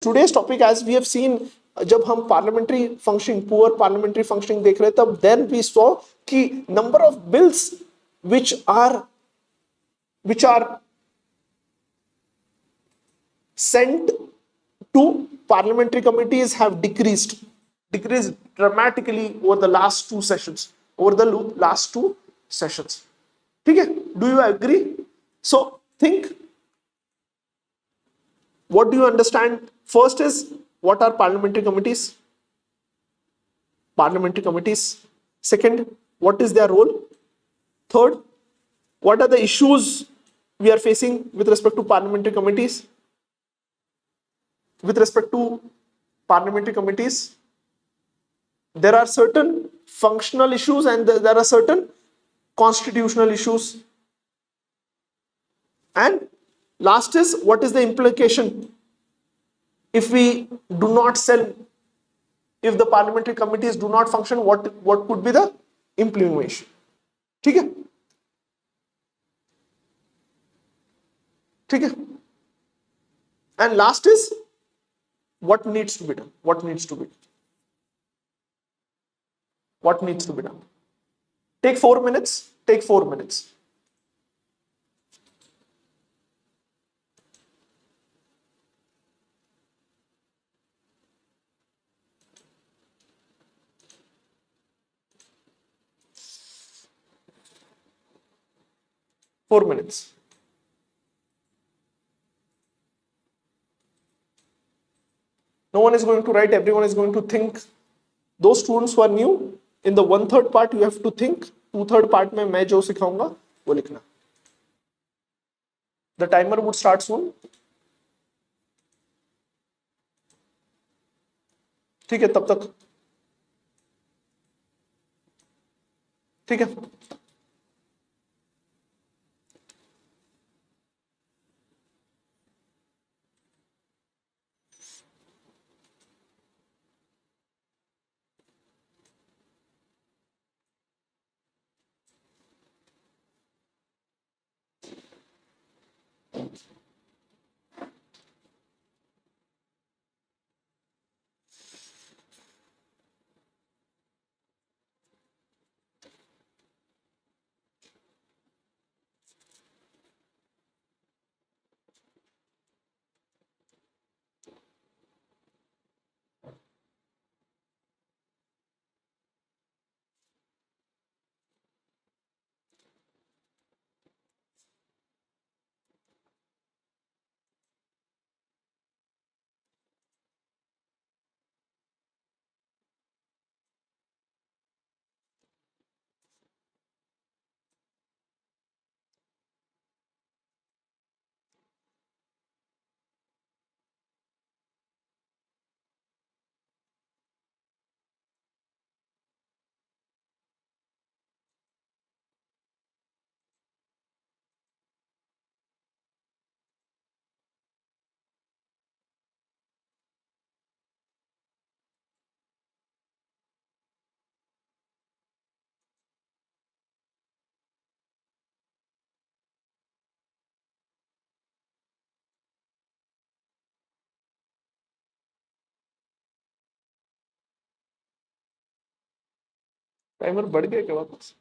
today's topic, as we have seen, जब हम parliamentary functioning, poor parliamentary functioning देख रहे तब देन वी सॉ कि number of bills which are sent to parliamentary committees have decreased dramatically over the last two sessions, ठीक है? Do you agree? So think, what do you understand? First is, what are parliamentary committees? Second, what is their role? Third, what are the issues we are facing with respect to parliamentary committees? There are certain functional issues and there are certain constitutional issues. And last is, what is the implication if we do not sell, if the parliamentary committees do not function, what could be the implementation? ठीक है? ठीक है? And last is, what needs to be done? What needs to be done? Take 4 minutes. Take 4 minutes. Four minutes. No one is going to write, everyone is going to think. Those students who are new, in the 1/3 part you have to think, 2/3 part में मैं जो सिखाऊंगा वो लिखना. The timer would start soon. ठीक है? तब तक ठीक है? टाइमर बढ़ गया क्या वापस?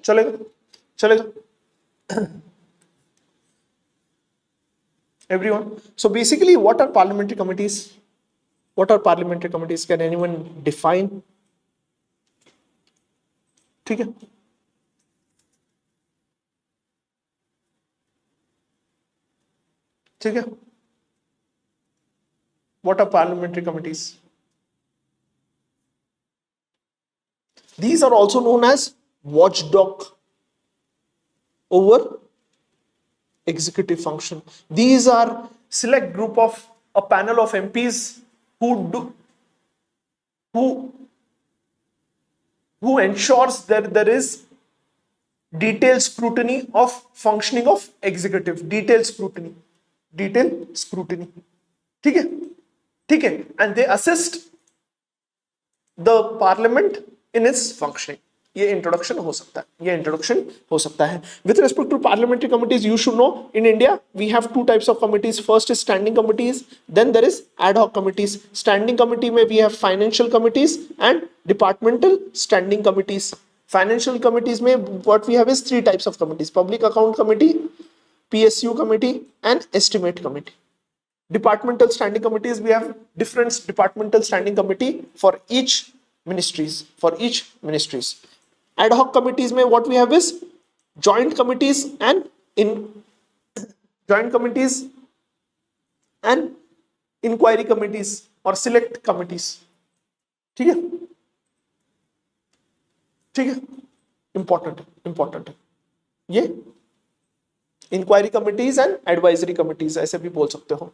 चलेगा? चलेगा? Everyone. So basically, what are parliamentary committees? What are parliamentary committees? Can anyone define? ठीक है? ठीक है? What are parliamentary committees? These are also known as watchdog over executive function. These are select group of a panel of MPs who ensures that there is detailed scrutiny of functioning of executive. Detailed scrutiny. ठीक है? ठीक है? And they assist the parliament in its functioning. ये introduction हो सकता है. With respect to parliamentary committees, you should know in India we have two types of committees. First is standing committees, then there is ad hoc committees. Standing committee में we have financial committees and departmental standing committees. Financial committees में what we have is three types of committees: public account committee, PSU committee, and estimate committee. Departmental standing committees, we have different departmental standing committee for each ministries. Ad hoc committees में what we have is joint committees and inquiry committees or select committees. ठीक है? important है ये inquiry committees and advisory committees ऐसे भी बोल सकते हो.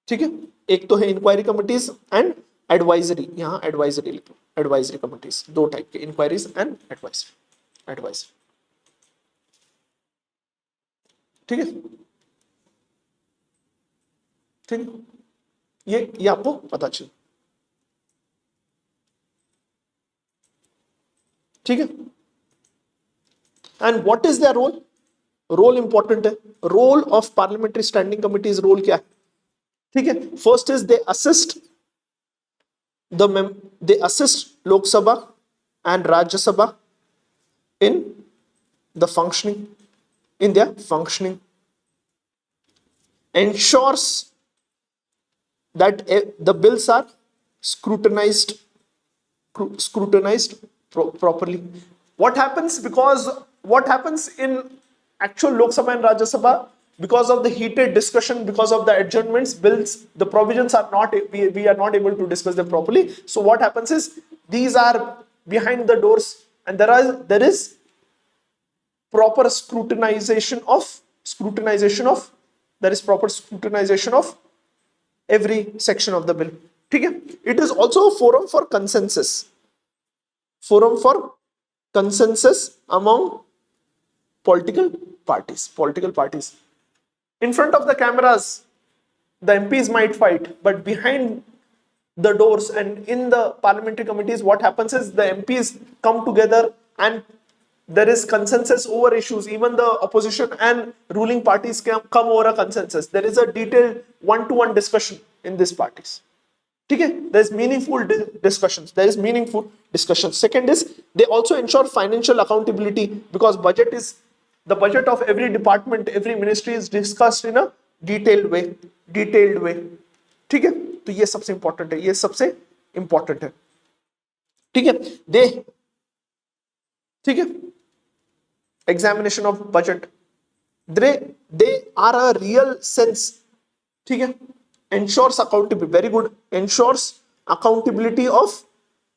ठीक है? एक तो है इंक्वायरी कमिटीज एंड एडवाइजरी. यहां एडवाइजरी लिखो. एडवाइजरी कमिटीज दो टाइप के, इंक्वायरीज एंड एडवाइजरी. ठीक है? ये आपको पता चले. ठीक है? And what is their role important है. Role of parliamentary standing committees role क्या है? ठीक है? First is they assist Lok Sabha and Rajya Sabha in their functioning, ensures that the bills are scrutinized properly. What happens in actual Lok Sabha and Rajya Sabha, because of the heated discussion, because of the adjournments, bills, the provisions are not, we are not able to discuss them properly. So what happens is these are behind the doors, and there is proper scrutinization of every section of the bill. ठीक है? It is also a forum for consensus among political parties. In front of the cameras, the MPs might fight, but behind the doors and in the parliamentary committees, what happens is the MPs come together and there is consensus over issues. Even the opposition and ruling parties come over a consensus. There is a detailed one-to-one discussion in these parties. ठीक है? There is meaningful discussions. Second is they also ensure financial accountability, because the budget of every department, every ministry is discussed in a detailed way. ठीक है? तो ये सबसे important है. ठीक है? ठीक है? Examination of budget, they are a real sense. ठीक है? Ensures accountability, very good, ensures accountability of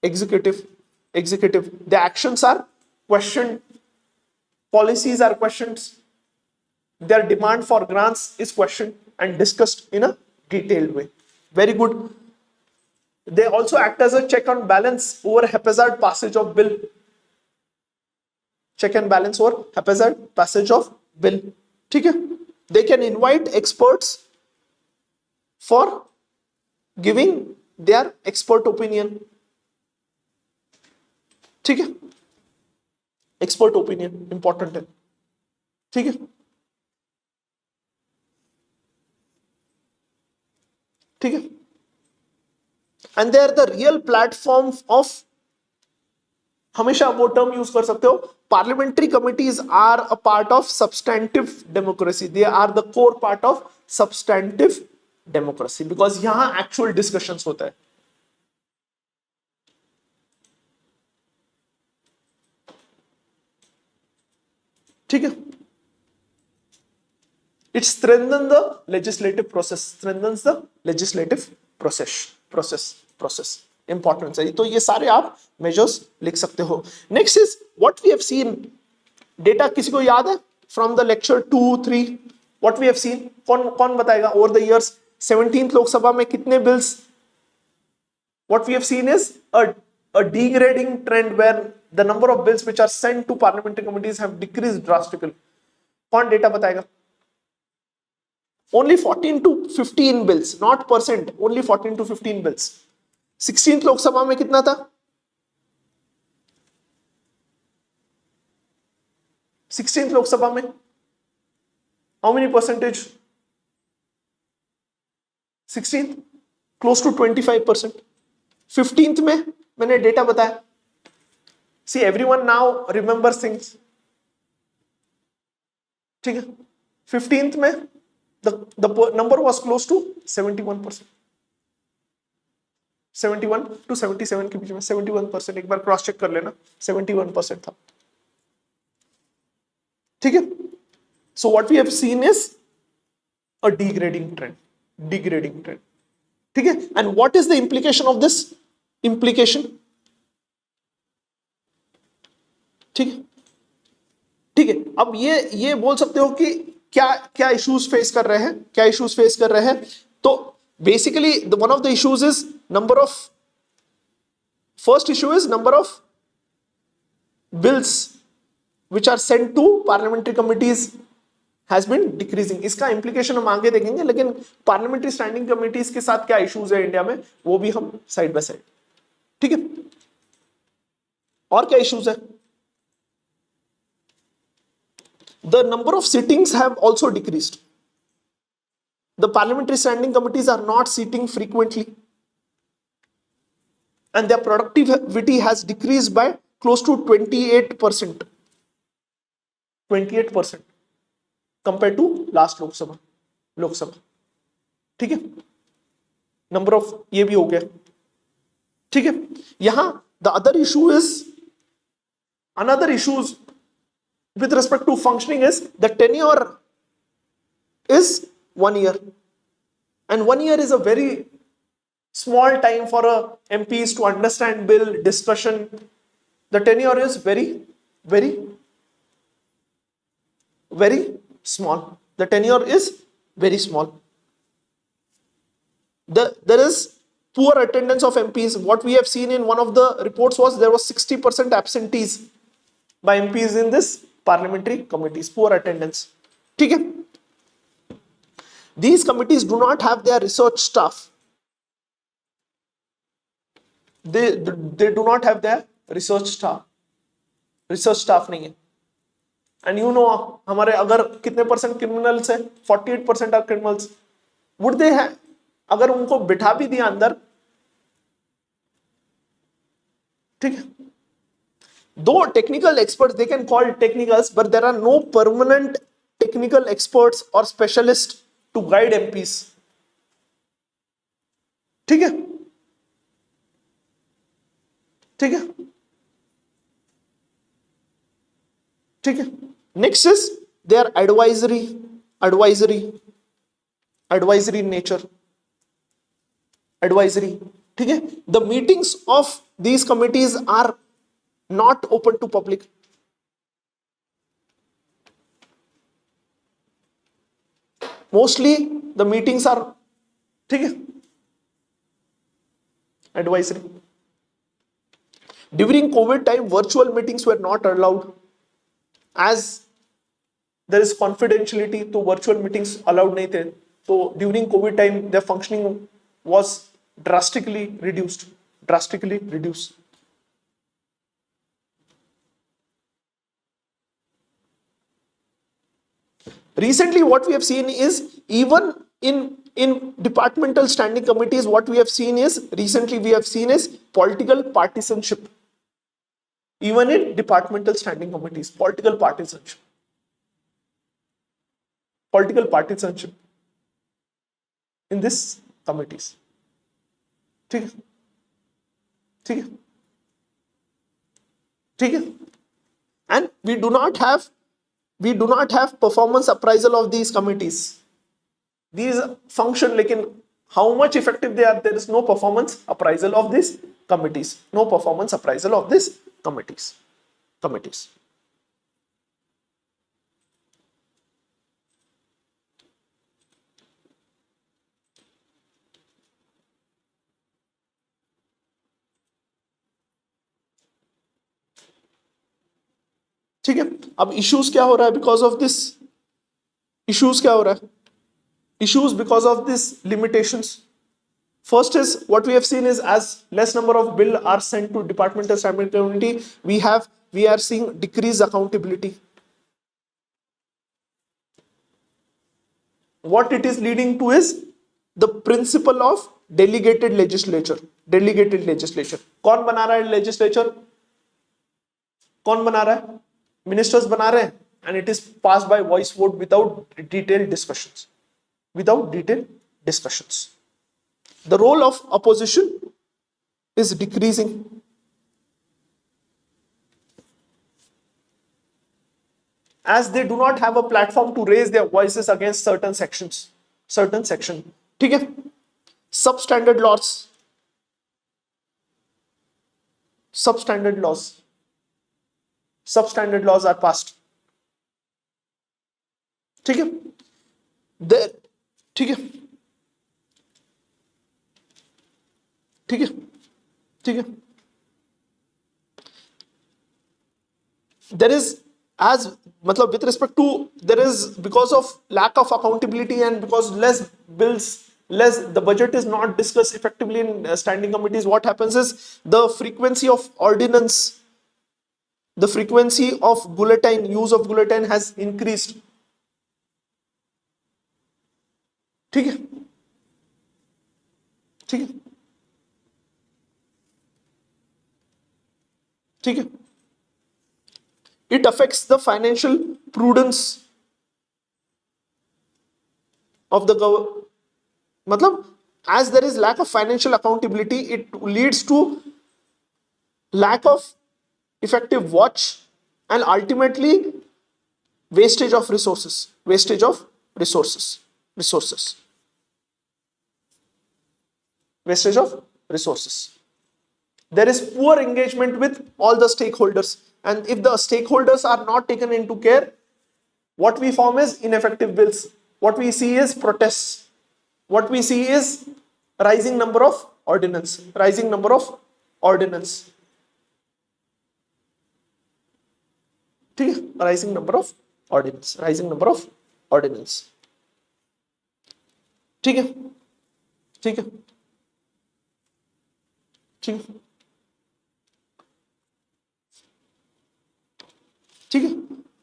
executive. The actions are questioned, policies are questioned, their demand for grants is questioned and discussed in a detailed way. Very good. They also act as a check and balance over haphazard passage of bill. Check and balance over haphazard passage of bill. ठीक है? They can invite experts for giving their expert opinion. ठीक है? Expert opinion important है. ठीक है? ठीक है? And they are the real platform of, हमेशा वो टर्म यूज कर सकते हो, parliamentary committees are a part of substantive democracy. They are the core part of substantive democracy because यहां actual discussions होता है. ठीक है. It strengthens the legislative process. Strengthens the legislative process. Importance है. तो ये सारे आप measures लिख सकते हो. Next is what we have seen. Data किसी को याद है? From the lecture 2, 3. What we have seen. कौन बताएगा? Over the years 17th Lok Sabha में कितने bills? What we have seen is a degrading trend where the number of bills which are sent to parliamentary committees have decreased drastically. कौन data बताएगा? Only 14 to 15 bills, not percent, only 14 to 15 bills. 16th Lok Sabha में कितना था? 16th Lok Sabha में how many percentage? 16th close to 25%. 15th में मैंने data बताया. See, everyone now remembers things. ठीक है. 15th में the number was close to 71%. 71 to 77 के बीच में 71%. एक बार क्रॉस चेक कर लेना. 71% था. ठीक है. So what we have seen is a degrading trend. ठीक है. And what is the implication of this? ठीक है. ठीक है. अब ये बोल सकते हो कि क्या इश्यूज फेस कर रहे हैं. तो basically one of the issues is first issue is number of bills which are sent to parliamentary committees has been decreasing. इसका इंप्लीकेशन हम आगे देखेंगे, लेकिन पार्लियामेंट्री स्टैंडिंग कमिटीज के साथ क्या इश्यूज है इंडिया में वो भी हम साइड बाय साइड. ठीक है. और क्या इश्यूज है? The number of sittings have also decreased. The parliamentary standing committees are not sitting frequently, and their productivity has decreased by close to 28%. 28% compared to last Lok Sabha. ठीक है. Number of ये भी हो गया. ठीक है. यहां the other issue is another issues with respect to functioning is the tenure is 1 year, and 1 year is a very small time for MPs to understand bill discussion. The tenure is very small. The tenure is very small. There is poor attendance of MPs. What we have seen in one of the reports was there was 60% absentees by MPs in this parliamentary committees. Poor attendance. ठीक है. These committees do not have their research staff. They do not have their research staff. Research staff नहीं है. And you know हमारे अगर कितने percent criminals है? 48% are criminals. Would they have? अगर उनको बिठा भी दिया अंदर, ठीक है. Though technical experts, they can call technicals, but there are no permanent technical experts or specialists to guide MPs. ठीक है. ठीक है. ठीक है. Next is they are advisory in nature. Advisory. ठीक है. The meetings of these committees are not open to public. Mostly the meetings are, ठीक है, advisory. During COVID time, virtual meetings were not allowed as there is confidentiality, तो virtual meetings allowed नहीं थे. तो during COVID time their functioning was drastically reduced. Recently, what we have seen is even in departmental standing committees, what we have seen is recently we have seen is political partisanship. even in departmental standing committees, political partisanship in these committees. ठीक है, ठीक है, ठीक है. And we do not have performance appraisal of these committees. These function, लेकिन how much effective they are, there is no performance appraisal of these committees. No performance appraisal of these committees. ठीक है. अब issues क्या हो रहा है because of this? Issues क्या हो रहा है? Issues because of this limitations. First is what we have seen is as less number of bill are sent to departmental standing committee, we are seeing decreased accountability. What it is leading to is the principle of delegated legislature. कौन बना रहा है legislature? कौन बना रहा है? Ministers बना रहे हैं, and it is passed by voice vote without detailed discussions. The role of opposition is decreasing. As they do not have a platform to raise their voices against certain sections. ठीक है. Substandard laws are passed. ठीक है. ठीक है. There is, as मतलब with respect to, there is, because of lack of accountability and because the budget is not discussed effectively in standing committees, what happens is the frequency of ordinance, the frequency of use of bulletin has increased. ठीक है. It affects the financial prudence of the government. मतलब as there is lack of financial accountability, it leads to lack of effective watch and ultimately wastage of resources. There is poor engagement with all the stakeholders, and if the stakeholders are not taken into care, what we form is ineffective bills. What we see is protests. What we see is rising number of ordinance. ठीक है. Rising number of ordinance. ठीक है.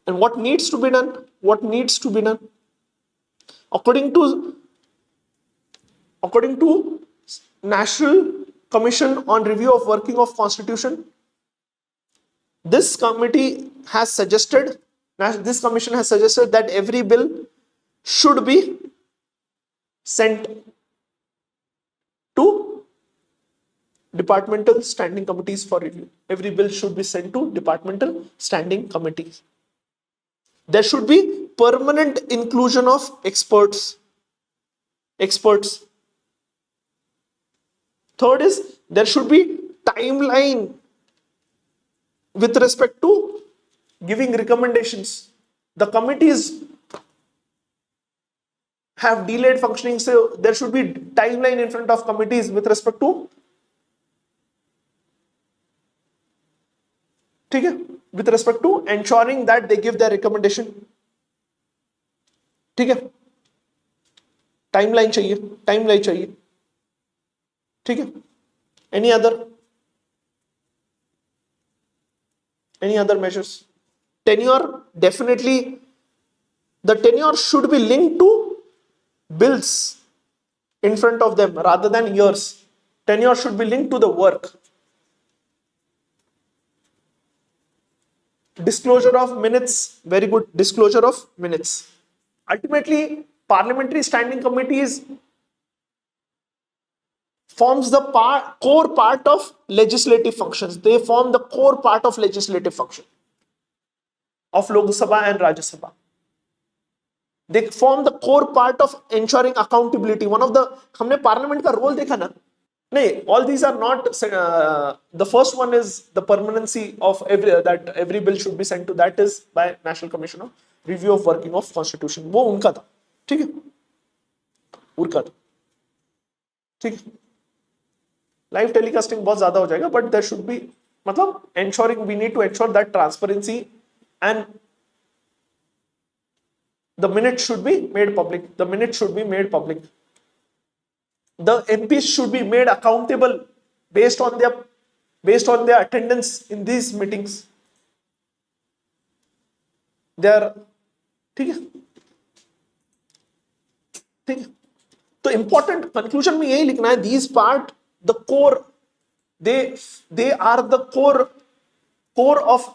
And what needs to be done? According to National Commission on Review of Working of Constitution, this commission has suggested that every bill should be sent to departmental standing committees for review. Every bill should be sent to departmental standing committees. There should be permanent inclusion of experts. Third is there should be timeline with respect to giving recommendations. The committees have delayed functioning, so there should be timeline in front of committees with respect to, with respect to ensuring that they give their recommendation. ठीक है. Timeline चाहिए. ठीक है. Any other measures? Tenure, definitely the tenure should be linked to bills in front of them rather than years. Tenure should be linked to the work. Disclosure of minutes, very good. Disclosure of minutes. Ultimately, parliamentary standing committees forms the core part of legislative functions. They form the core part of legislative function of Lok Sabha and Rajya Sabha. They form the core part of ensuring accountability. One of the हमने parliament का role देखा ना. नहीं, all these are not. The first one is the permanency of every bill should be sent to. That is by National Commission of Review of Working of Constitution. वो उनका था, ठीक है, उनका था, ठीक है. लाइव टेलीकास्टिंग बहुत ज्यादा हो जाएगा, बट देयर शुड बी, मतलब ensuring, we need to ensure that transparency and the minutes should be made public. The minutes should be made public. The MPs should be made accountable based on their attendance in these meetings. They are, ठीक है, ठीक है. तो important conclusion में यही लिखना है, these part the core, they are the core of,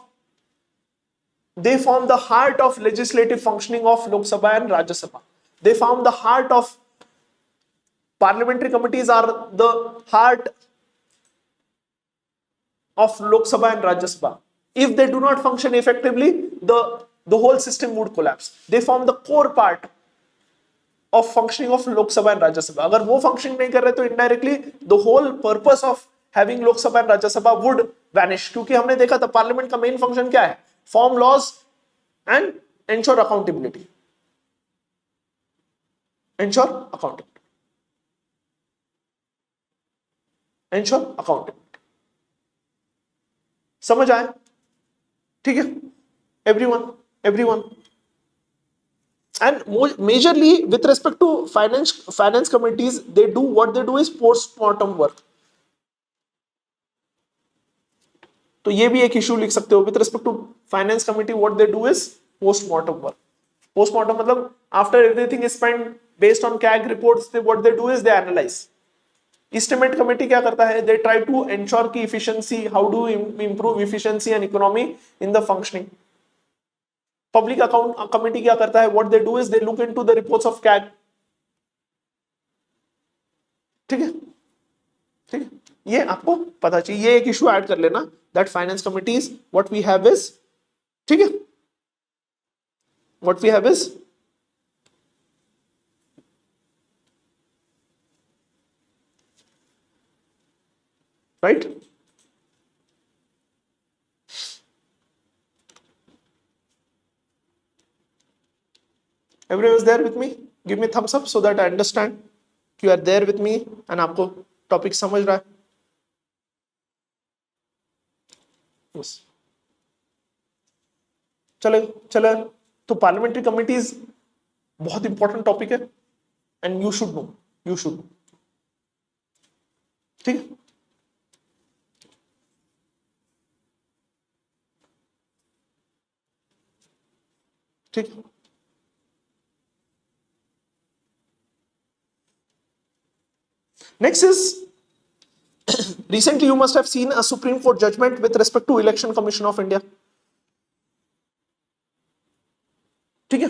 they form the heart of legislative functioning of Lok Sabha and Rajya Sabha. They form the heart of parliamentary committees, are the heart of Lok Sabha and Rajya Sabha. If they do not function effectively, the whole system would collapse. They form the core part of functioning of Lok Sabha and Rajya Sabha. अगर वो functioning नहीं कर रहे तो indirectly the whole purpose of having Lok Sabha and Rajya Sabha would vanish. क्योंकि हमने देखा था पार्लियामेंट का मेन फंक्शन क्या है? Form laws and ensure accountability. Ensure accountability. Ensure accountability. समझ आया? ठीक है? Everyone. And majorly with respect to finance committees, what they do is post-mortem work. तो ये भी एक इशू लिख सकते हो. With respect to finance committee, what they do is post-mortem work. Post-mortem मतलब after everything is spent based on CAG reports, what they do is they analyze. Estimate committee क्या करता है? They try to ensure की efficiency, how do we improve efficiency and economy in the functioning. Public account committee क्या करता है? What they do is they look into the reports of CAG. ठीक है, ठीक है, ये आपको पता चाहिए. ये एक इशू ऐड कर लेना, that finance committees what we have is, ठीक है, what we have is right. Everyone is there with me? Give me thumbs up so that I understand you are there with me and आपको topic समझ रहा है. yes. चले तो parliamentary committees बहुत important topic है एंड यू शुड नो, ठीक है. ठीक है, next is recently you must have seen a Supreme Court judgment with respect to Election Commission of India. ठीक है,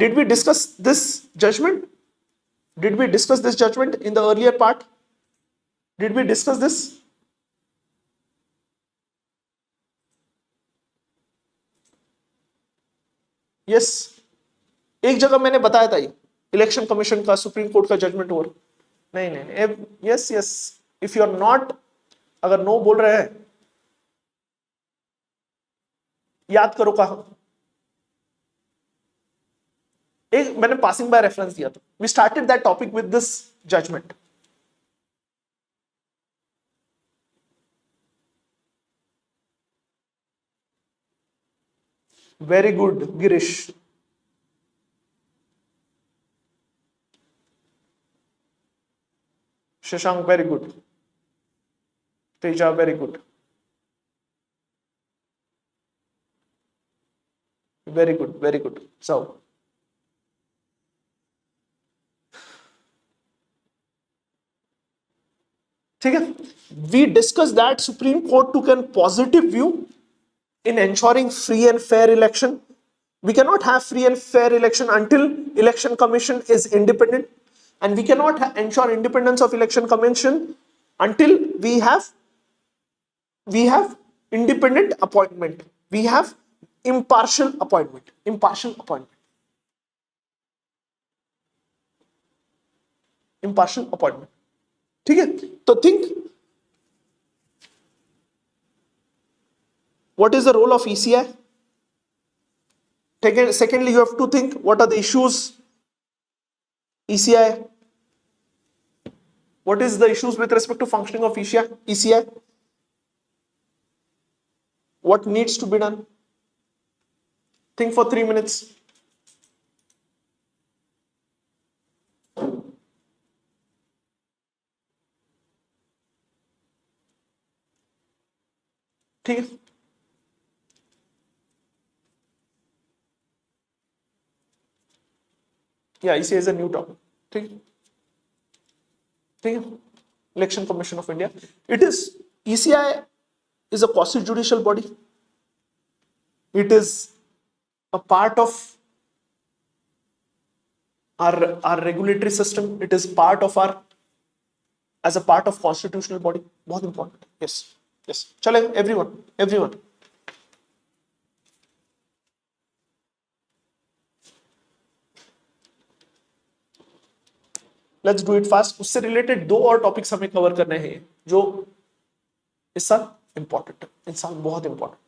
did we discuss this judgment? Did we discuss this judgment in the earlier part? Did we discuss this? Yes. एक जगह मैंने बताया था ये election commission का supreme court का जजमेंट ओवर. नहीं. Yes, if you are not, अगर नो बोल रहे हैं, याद करो कहा. एक मैंने पासिंग बाय रेफरेंस दिया था. We started that topic with this judgement. Very good Girish. Shashank, very good. Teja, very good. Very good. So, ठीक है, we discussed that Supreme Court took a positive view in ensuring free and fair election. We cannot have free and fair election until election commission is independent, and we cannot ensure independence of election commission until we have independent appointment, we have impartial appointment, impartial appointment. ठीक है, तो think what is the role of ECI. Secondly, you have to think what are the issues ECI, what is the issues with respect to functioning of ECI, what needs to be done. Think for 3 minutes. ठीक है, या ECI is a new topic. ठीक है, Election Commission of India. It is, ECI is a quasi judicial body. It is a part of our regulatory system. It is part of our, as a part of constitutional body. बहुत important. Yes. चले everyone. Let's do it fast. उससे related 2 और topics हमें cover करने हैं जो इस साल इंपॉर्टेंट है, इस साल बहुत important.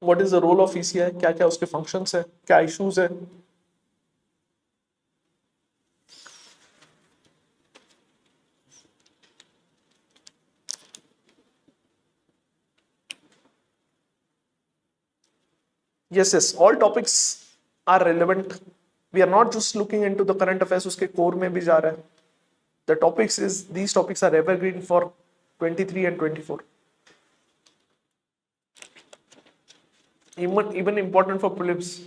What is the role of ECI, क्या क्या उसके फंक्शंस है, क्या इश्यूज है. yes, all topics are relevant. We are not just looking into the current affairs, उसके कोर में भी जा रहा है. The topics is, these topics are evergreen for 23 and 24. Even important for prelims.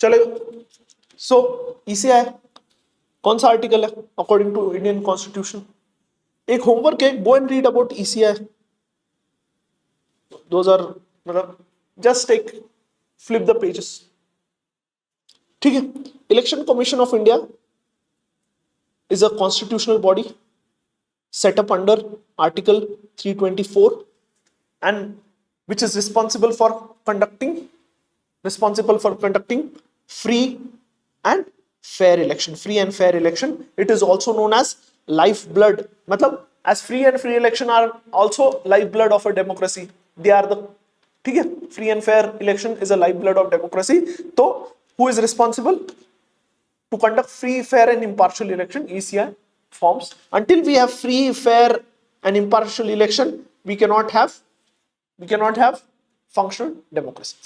चले, सो ECI कौन सा आर्टिकल है अकॉर्डिंग टू इंडियन कॉन्स्टिट्यूशन. एक होमवर्क है, go and read about ECI. 2000 मतलब just take flip the pages. ठीक है, election commission of India is a constitutional body set up under Article 324 and which is responsible for conducting free and fair election. It is also known as lifeblood. मतलब as free and fair election are also lifeblood of a democracy. They are the, ठीक है, free and fair election is a lifeblood of democracy. तो who is responsible to conduct free, fair and impartial election? ECI forms. Until we have free, fair and impartial election, we cannot have functional democracy.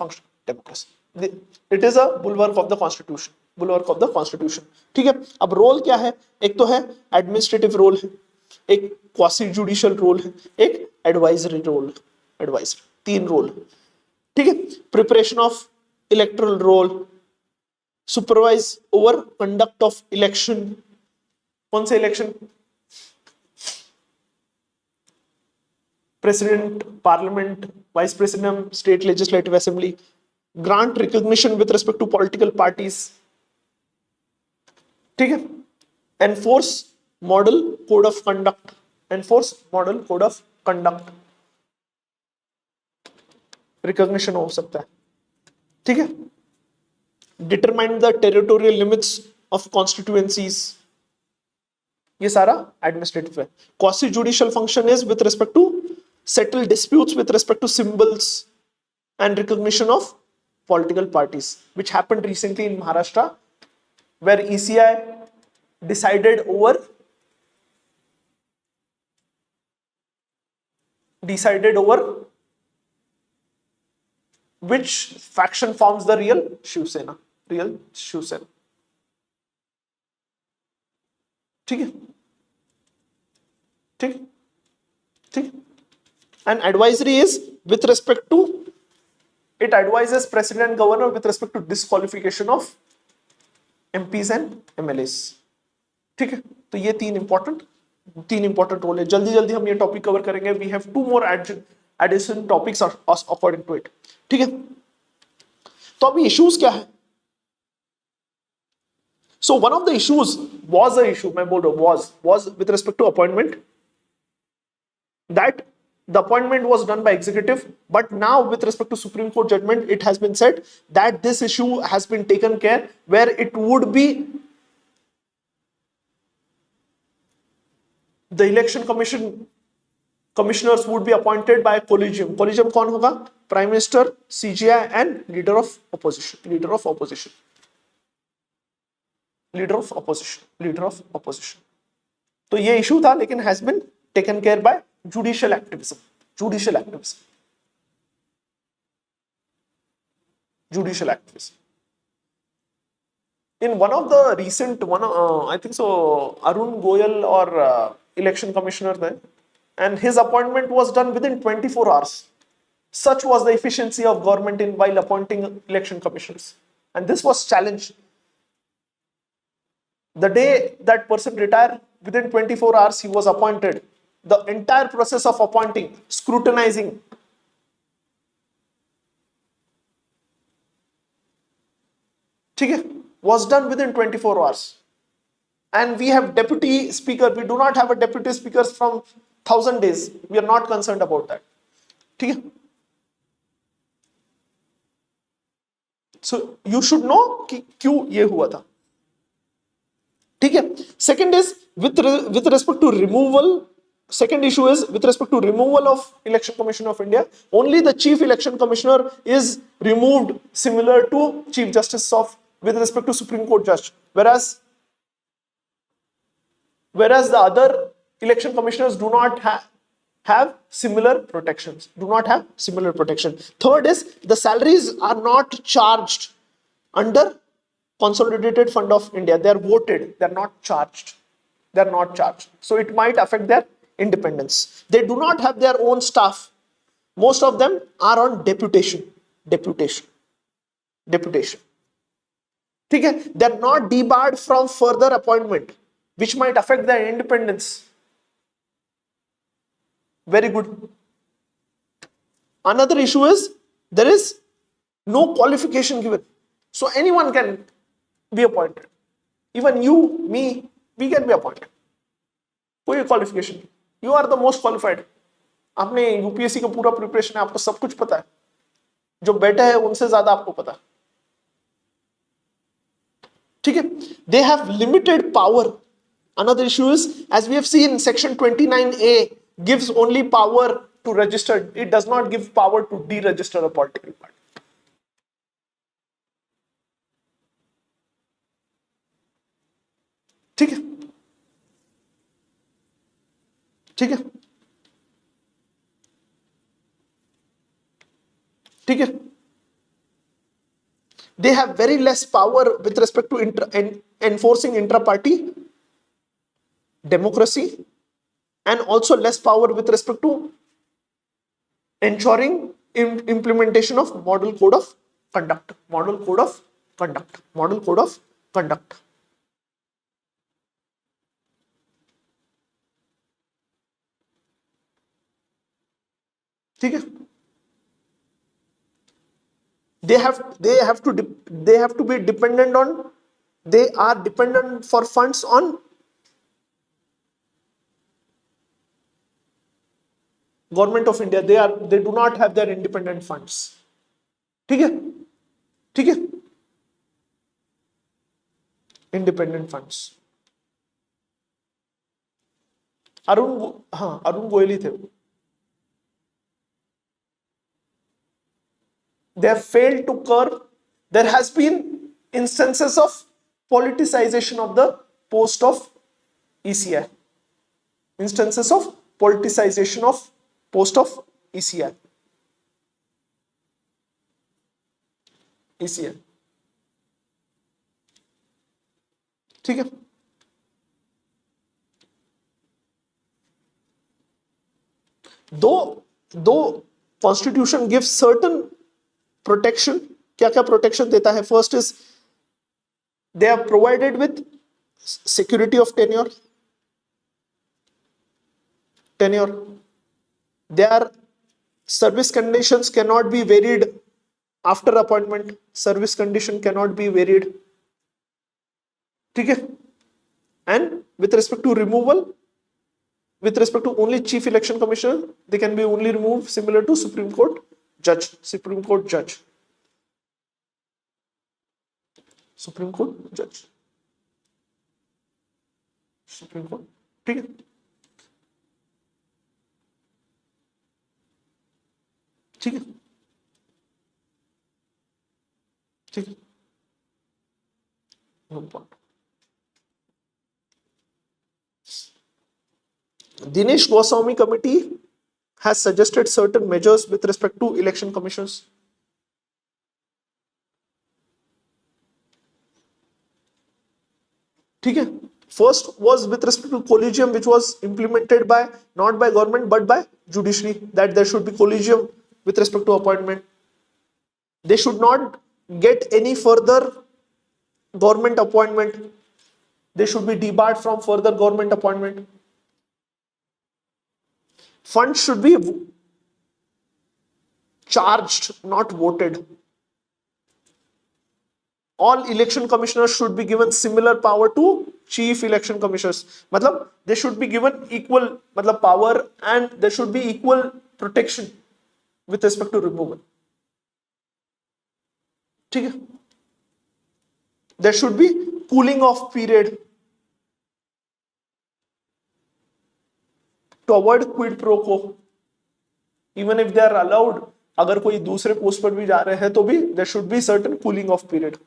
It is a bulwark of the constitution. Bulwark of the constitution. ठीक है, अब role क्या है, एक तो है administrative role है, एक क्वासी जुडिशियल रोल है, एक एडवाइजरी रोल, एडवाइजरी, तीन रोल। ठीक है, preparation of electoral roll, supervise over conduct of election, कौन से election, president, parliament, vice president, state legislative assembly, grant recognition with respect to political parties. ठीक है, enforce model code of conduct, enforce model code of conduct, recognition हो सकता है। ठीक है, determine the territorial limits of constituencies, ये सारा administrative है। Quasi judicial function is with respect to settle disputes with respect to symbols and recognition of political parties, which happened recently in Maharashtra, where ECI decided over which faction forms the real Shiv Sena, real Shiv Sena. ठीक है, ठीक ठीक। And advisory is with respect to, it advises president and governor with respect to disqualification of MPs and MLAs। ठीक है, तो ये तीन important role है। जल्दी जल्दी हम ये टॉपिक कवर करेंगे। We have 2 more additional topics according to it. ठीक है, तो अभी इश्यूज क्या है। So one of the issues was a issue, मैं बोल रहा हूं was with respect to appointment, that the appointment was done by executive, but now with respect to Supreme Court judgment, it has been said that this issue has been taken care, where it would be the election commissioners would be appointed by collegium. Collegium कौन होगा, Prime Minister, CGI and leader of opposition। तो ये issue था, लेकिन has been taken care by judicial activism। In one of the recent I think so, Arun Goyal or election commissioner there, and his appointment was done within 24 hours। Such was the efficiency of government in while appointing election commissioners, and this was challenged. The day that person retired, within 24 hours he was appointed। The entire process of appointing, scrutinizing, ठीक है, was done within 24 hours। And we have deputy speaker, we do not have a deputy speaker from 1000 days, we are not concerned about that। ठीक है, so you should know कि क्यों ये हुआ था। ठीक है, second is with respect to removal, second issue is with respect to removal of Election Commission of India, only the Chief Election Commissioner is removed, similar to Chief Justice of with respect to Supreme Court judge, whereas the other election commissioners do not have similar protections, Third is the salaries are not charged under Consolidated Fund of India, they are voted, they are not charged, so it might affect their independence। They do not have their own staff, most of them are on deputation। ठीक है, they are not debarred from further appointment, which might affect their independence। Very good। Another issue is there is no qualification given, so anyone can be appointed, even you, me, we can be appointed, कोई qualification, you are the most qualified. आपने UPSC का पूरा preparation है, आपको सब कुछ पता है, जो बैठे हैं उनसे ज्यादा आपको पता है। ठीक है, they have limited power. Another issue is, as we have seen, section 29A gives only power to register, it does not give power to deregister a political party। ठीक है, ठीक है, ठीक है। they have very less power with respect to enforcing intra-party democracy, and also less power with respect to ensuring implementation of model code of conduct. ठीक है? They have to be dependent on, they are dependent for funds on government of India. They do not have their independent funds. ठीक है? ठीक है? Independent funds. Arun Goyal थे. They have failed to curb. There has been instances of politicization of the post of ECI. Instances of politicization of post of ECI. ठीक है? दो constitution give certain protection. क्या क्या प्रोटेक्शन देता है? First is they are provided with security of tenure. Their service conditions cannot be varied after appointment. Service condition cannot be varied. ठीक है? And with respect to removal, with respect to only chief election commissioner, they can be only removed similar to Supreme Court judge. Supreme Court judge. ठीक है? ठीक है? ठीक है? No point. Dinesh Goswami committee has suggested certain measures with respect to election commissions. ठीक है? First was with respect to collegium, which was implemented by not by government but by judiciary, that there should be collegium with respect to appointment. They should not get any further government appointment. They should be debarred from further government appointment. Funds should be charged, not voted. All election commissioners should be given similar power to chief election commissioners. मतलब they should be given equal मतलब power, and there should be equal protection with respect to removal. ठीक है? There should be cooling off period to avoid quid pro quo. Even if they are allowed, अगर कोई दूसरे post पर भी जा रहे हैं तो भी there should be certain cooling off period.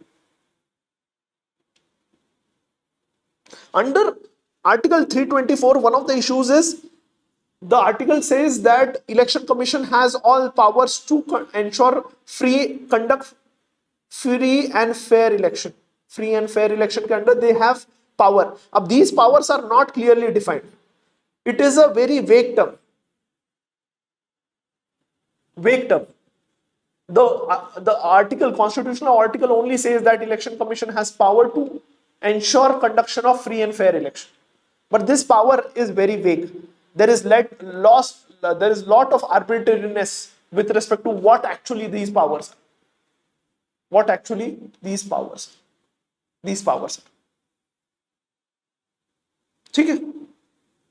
Under Article 324, one of the issues is the article says that election commission has all powers to ensure conduct free and fair election. Free and fair election के अंदर they have power. अब these powers are not clearly defined. It is a very vague term. The article, constitutional article, only says that election commission has power to ensure conduction of free and fair election. But this power is very vague. There is lot of arbitrariness with respect to what actually these powers are. ठीक है?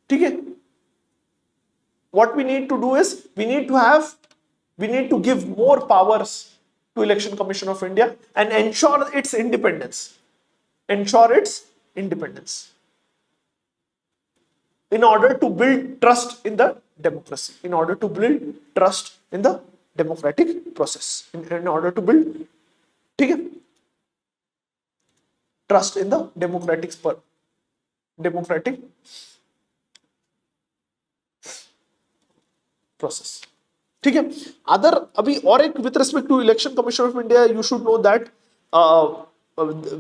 ठीक है? What we need to do is we need to give more powers to Election Commission of India and ensure its independence. In order to build trust in the democracy, in order to build trust in the democratic process, in order to build, ठीक है, trust in the democratic process. ठीक है? Other अभी और एक with respect to Election Commission of India, you should know that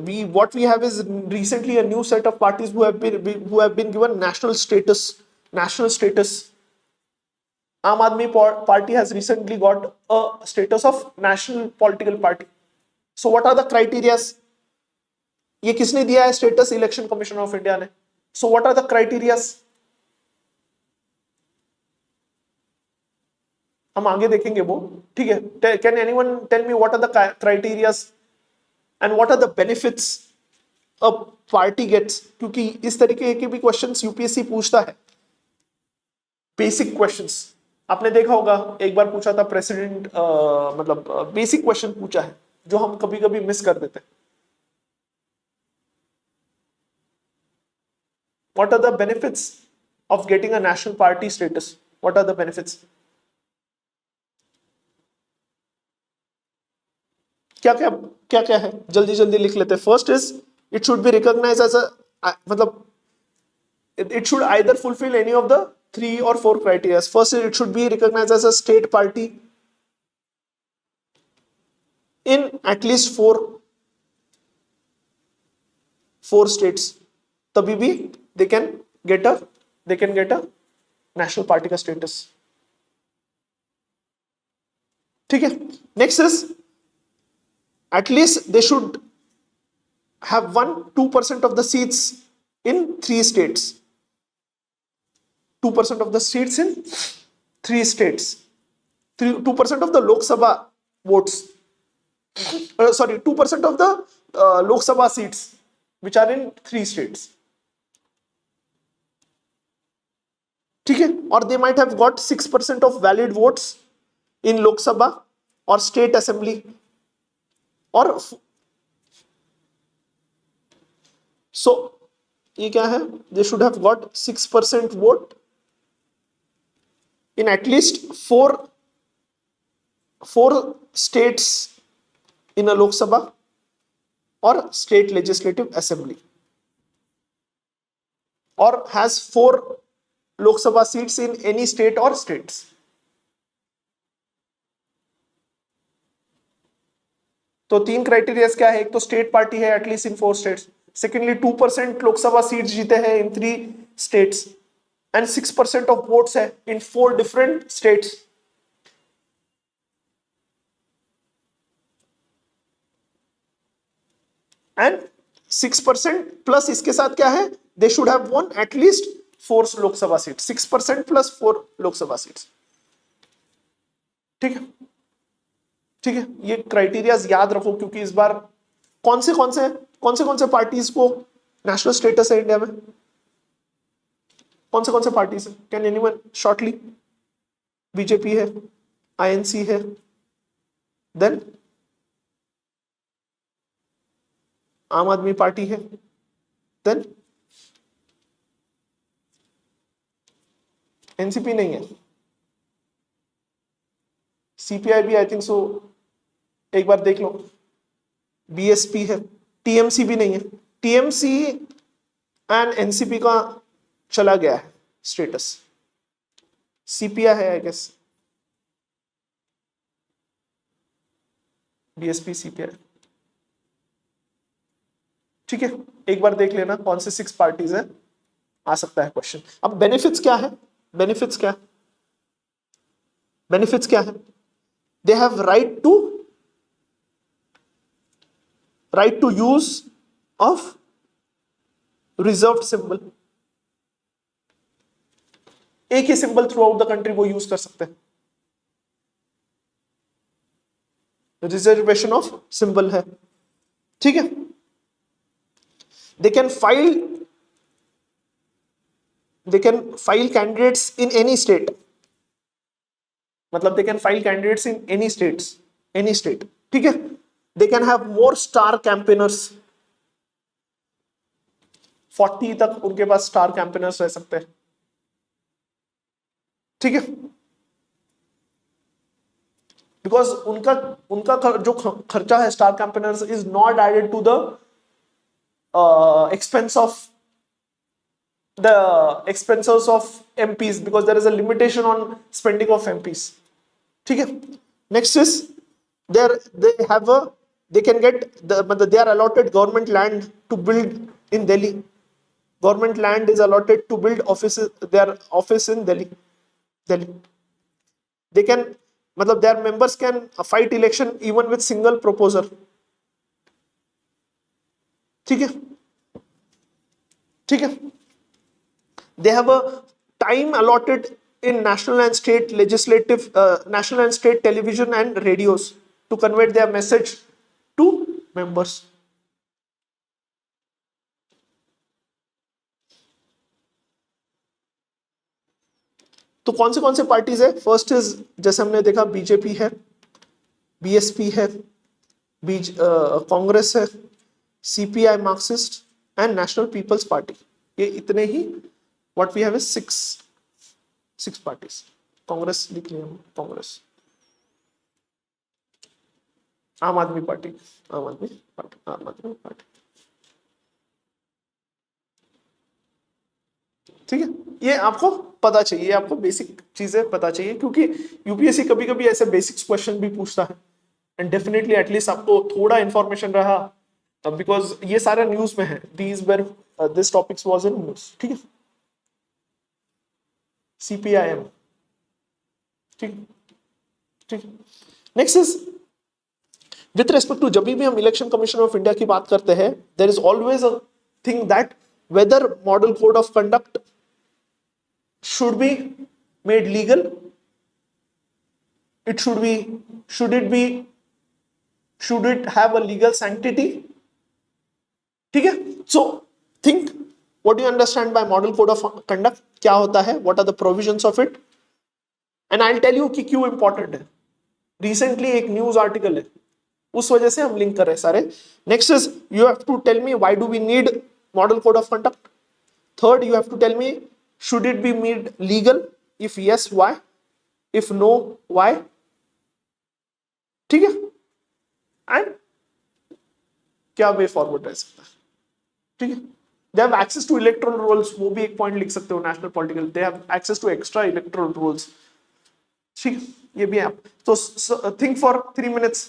we what we have is recently a new set of parties who have been given national status. National status. Aam Aadmi Party has recently got a status of national political party. So what are the criteria? ये किसने दिया है status? Election commission of India ने. So what are the criteria? हम आगे देखेंगे वो. ठीक है. Can anyone tell me what are the criteria and what are the benefits a party gets? क्योंकि इस तरीके के भी क्वेश्चंस यूपीएससी पूछता है. बेसिक क्वेश्चंस आपने देखा होगा, एक बार पूछा था प्रेसिडेंट, मतलब बेसिक क्वेश्चन पूछा है जो हम कभी कभी मिस कर देते हैं. What are the benefits of getting a national party status? What are the benefits? क्या क्या क्या क्या है, जल्दी जल्दी लिख लेते हैं. First is it should be recognise as a, मतलब it should either fulfill any of the 3 or 4 criteria. First, it should be recognized as a state party in at least four states. तभी भी they can get a national party का status. ठीक है. Next is at least they should have won 2% of the seats in 3 states. 2% of the seats in 3 states. 2% of the Lok Sabha votes. 2% of the Lok Sabha seats which are in 3 states. ठीक है. Or they might have got 6% of valid votes in Lok Sabha or state assembly. और so ये क्या है? They should have got 6% vote in at least four states in a Lok Sabha or state legislative assembly, or has 4 Lok Sabha seats in any state or states. तो 3 criteria क्या है? एक तो state party है at least in 4 states. Secondly 2% Lok Sabha seat जीते हैं इन 3 states and 6% of votes है in 4 different states. And 6% plus इसके साथ क्या है? They should have won at least 4 Lok Sabha seats. 6% plus 4 Lok Sabha seats. ठीक है. ठीक है. ये क्राइटेरियाज याद रखो क्योंकि इस बार कौन से पार्टीज को नेशनल स्टेटस है इंडिया में? कौन से पार्टीज है? Can anyone shortly? बीजेपी है, आईएनसी है, देन आम आदमी पार्टी है, देन एनसीपी नहीं है, सीपीआई भी आई थिंक सो, एक बार देख लो, बीएसपी है, टीएमसी भी नहीं है. टीएमसी एंड एनसीपी का चला गया है स्टेटस. सीपीआई है आई गेस. BSP, CPI. ठीक है. एक बार देख लेना कौन से 6 पार्टीज है, आ सकता है क्वेश्चन. अब बेनिफिट्स क्या है? बेनिफिट्स क्या है? They have right to use of reserved symbol. एक ही symbol throughout the country वो यूज कर सकते हैं. रिजर्वेशन ऑफ सिंबल है. ठीक है. They can file candidates in any state. मतलब they can file candidates in any state. ठीक है. They can have more star campaigners. 40 तक उनके पास स्टार कैंपेनर्स रह सकते हैं. ठीक है. बिकॉज उनका जो खर्चा है star campaigners is not added to the expenses of MPs because there is a limitation on spending of MPs. ठीक है. Next is they have a they can get they are allotted government land to build in Delhi. Government land is allotted to build offices, their office in Delhi. They can, their members can fight election even with single proposer. ठीक है, ठीक है. They have a time allotted in national and state legislative, national and state television and radios to convey their message to members. तो कौन से parties है? First is, जैसे हमने देखा, बीजेपी है, बीएसपी है, कांग्रेस है, CPI Marxist and National People's Party. ये इतने ही, what we have is six parties. Congress लिख लिया हम, कांग्रेस, आम आदमी पार्टी, आम आदमी पार्टी, आम आदमी पार्टी. ठीक है, ये आपको पता चाहिए, आपको बेसिक चीजें पता चाहिए, क्योंकि यूपीएससी कभी कभी ऐसे बेसिक्स क्वेश्चन भी पूछता है. एंड डेफिनेटली एटलीस्ट आपको थोड़ा इंफॉर्मेशन रहा, बिकॉज ये सारा न्यूज में है. This topics was in news. ठीक है, सीपीआईएम. ठीक, ठीक. Next is with respect to, जब भी हम इलेक्शन कमीशन ऑफ इंडिया की बात करते हैं, there is always a thing that whether model code of conduct should be made legal. Should it have a legal sanctity? ठीक है. So think what do you understand by model code of conduct, क्या होता है, what are the provisions of it, and I'll tell you कि क्यों important है. Recently एक news article है, उस वजह से हम लिंक कर रहे हैं सारे. Next is, you have to tell me why do we need model code of conduct. Third, you have to tell me, should it be made legal? If yes, why? If no, why? ठीक है. And क्या way forward रह सकता है. ठीक है. They have access to electoral rolls, वो भी एक पॉइंट लिख सकते हो. National political, they have access to extra electoral rolls. ठीक है, ये भी है. तो think for 3 minutes.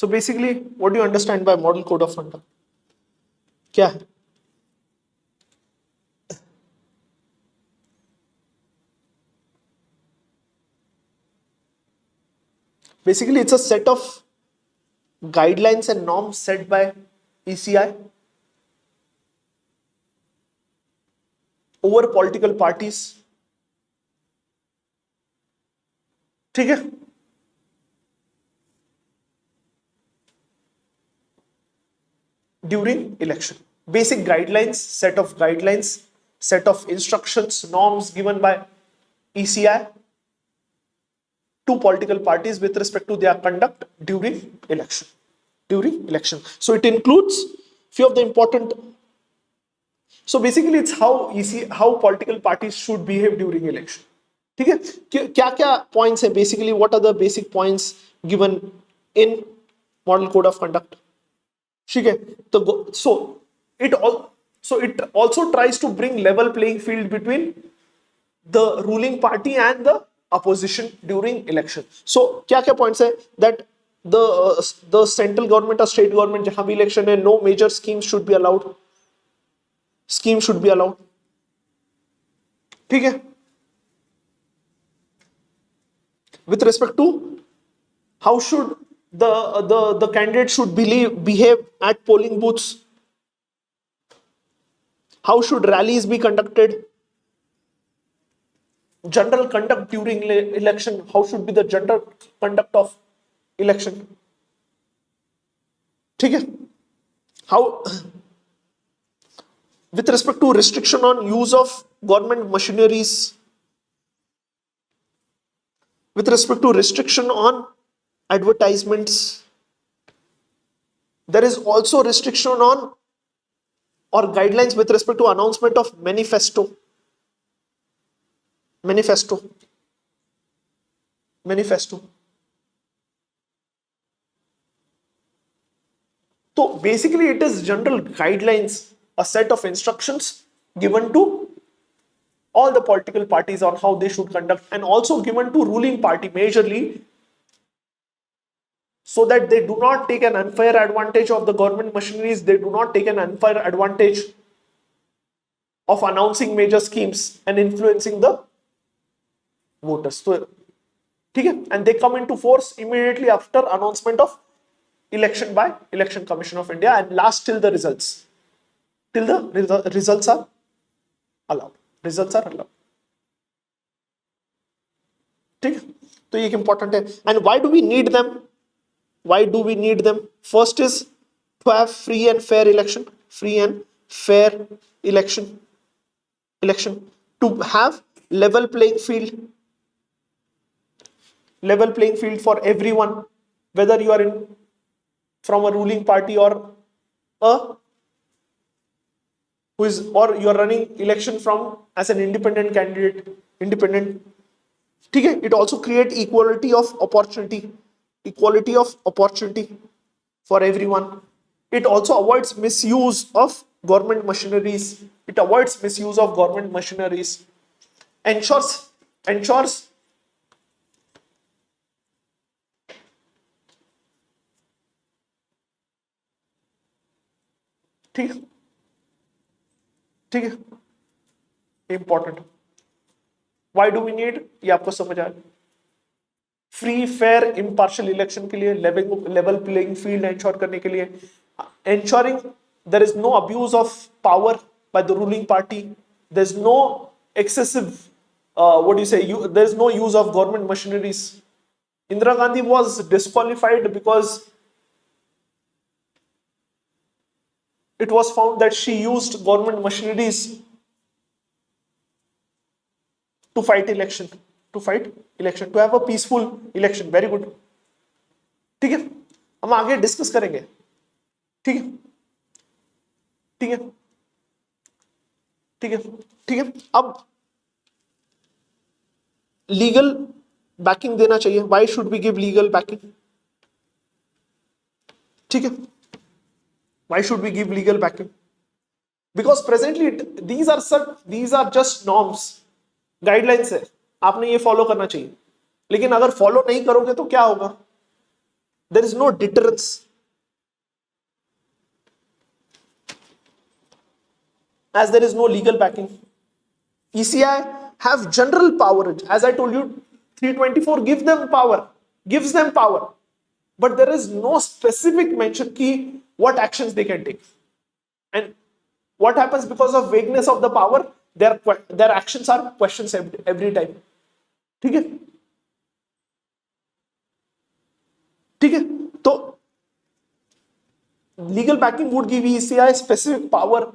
So basically what do you understand by model code of conduct? क्या है? Basically, it's a set of guidelines and norms set by ECI over political parties. ठीक है? During election. Basic guidelines, set of instructions, norms given by ECI to political parties with respect to their conduct during election. So it includes few of the important. So basically it's how political parties should behave during election. ठीक है? क्या क्या points है? Basically what are the basic points given in model code of conduct? ठीक है? तो it also tries to bring level playing field between the ruling party and the opposition during election. So क्या क्या points है? That the central government or state government जहां भी election है, no major schemes should be allowed. ठीक है? With respect to how should the candidate should behave at polling booths, how should rallies be conducted, general conduct during election, how should be the general conduct of election. ठीक है? How with respect to restriction on use of government machineries, with respect to restriction on advertisements, there is also restriction on or guidelines with respect to announcement of manifesto. So basically it is general guidelines, a set of instructions given to all the political parties on how they should conduct, and also given to ruling party majorly, so that they do not take an unfair advantage of the government machineries, they do not take an unfair advantage of announcing major schemes and influencing the voters. So, ठीक है? And they come into force immediately after announcement of election by Election Commission of India and last till the results. Till the results are allowed. ठीक है? तो ये important है. And why do we need them? First is to have free and fair election. To have level playing field for everyone, whether you are from a ruling party or you are running election from as an independent candidate. ठीक है? It also create equality of opportunity for everyone. It also avoids misuse of government machineries. Ensures ठीक है? Important. Why do we need? ये आपको समझ आया. Free fair impartial election के लिए, लेवल प्लेइंग फील्ड इंश्योर करने के लिए, ensuring there is no abuse of power by the ruling party, there is no excessive there is no use of government machineries. Indira Gandhi was disqualified because it was found that she used government machineries to fight election, to have a peaceful election. Very good. ठीक है? हम आगे discuss करेंगे. ठीक है. अब legal backing देना चाहिए. Why should we give legal backing? ठीक है? Why should we give legal backing? Because presently these are just norms, guidelines है. आपने ये फॉलो करना चाहिए. लेकिन अगर फॉलो नहीं करोगे तो क्या होगा? There is no deterrence, as there is no legal backing. ECI have general power. As I told you, 324 gives them power. But there is no specific mention key what actions they can take. And what happens because of vagueness of the power, their actions are questions every time. ठीक है? ठीक है? तो legal backing would give ECI specific power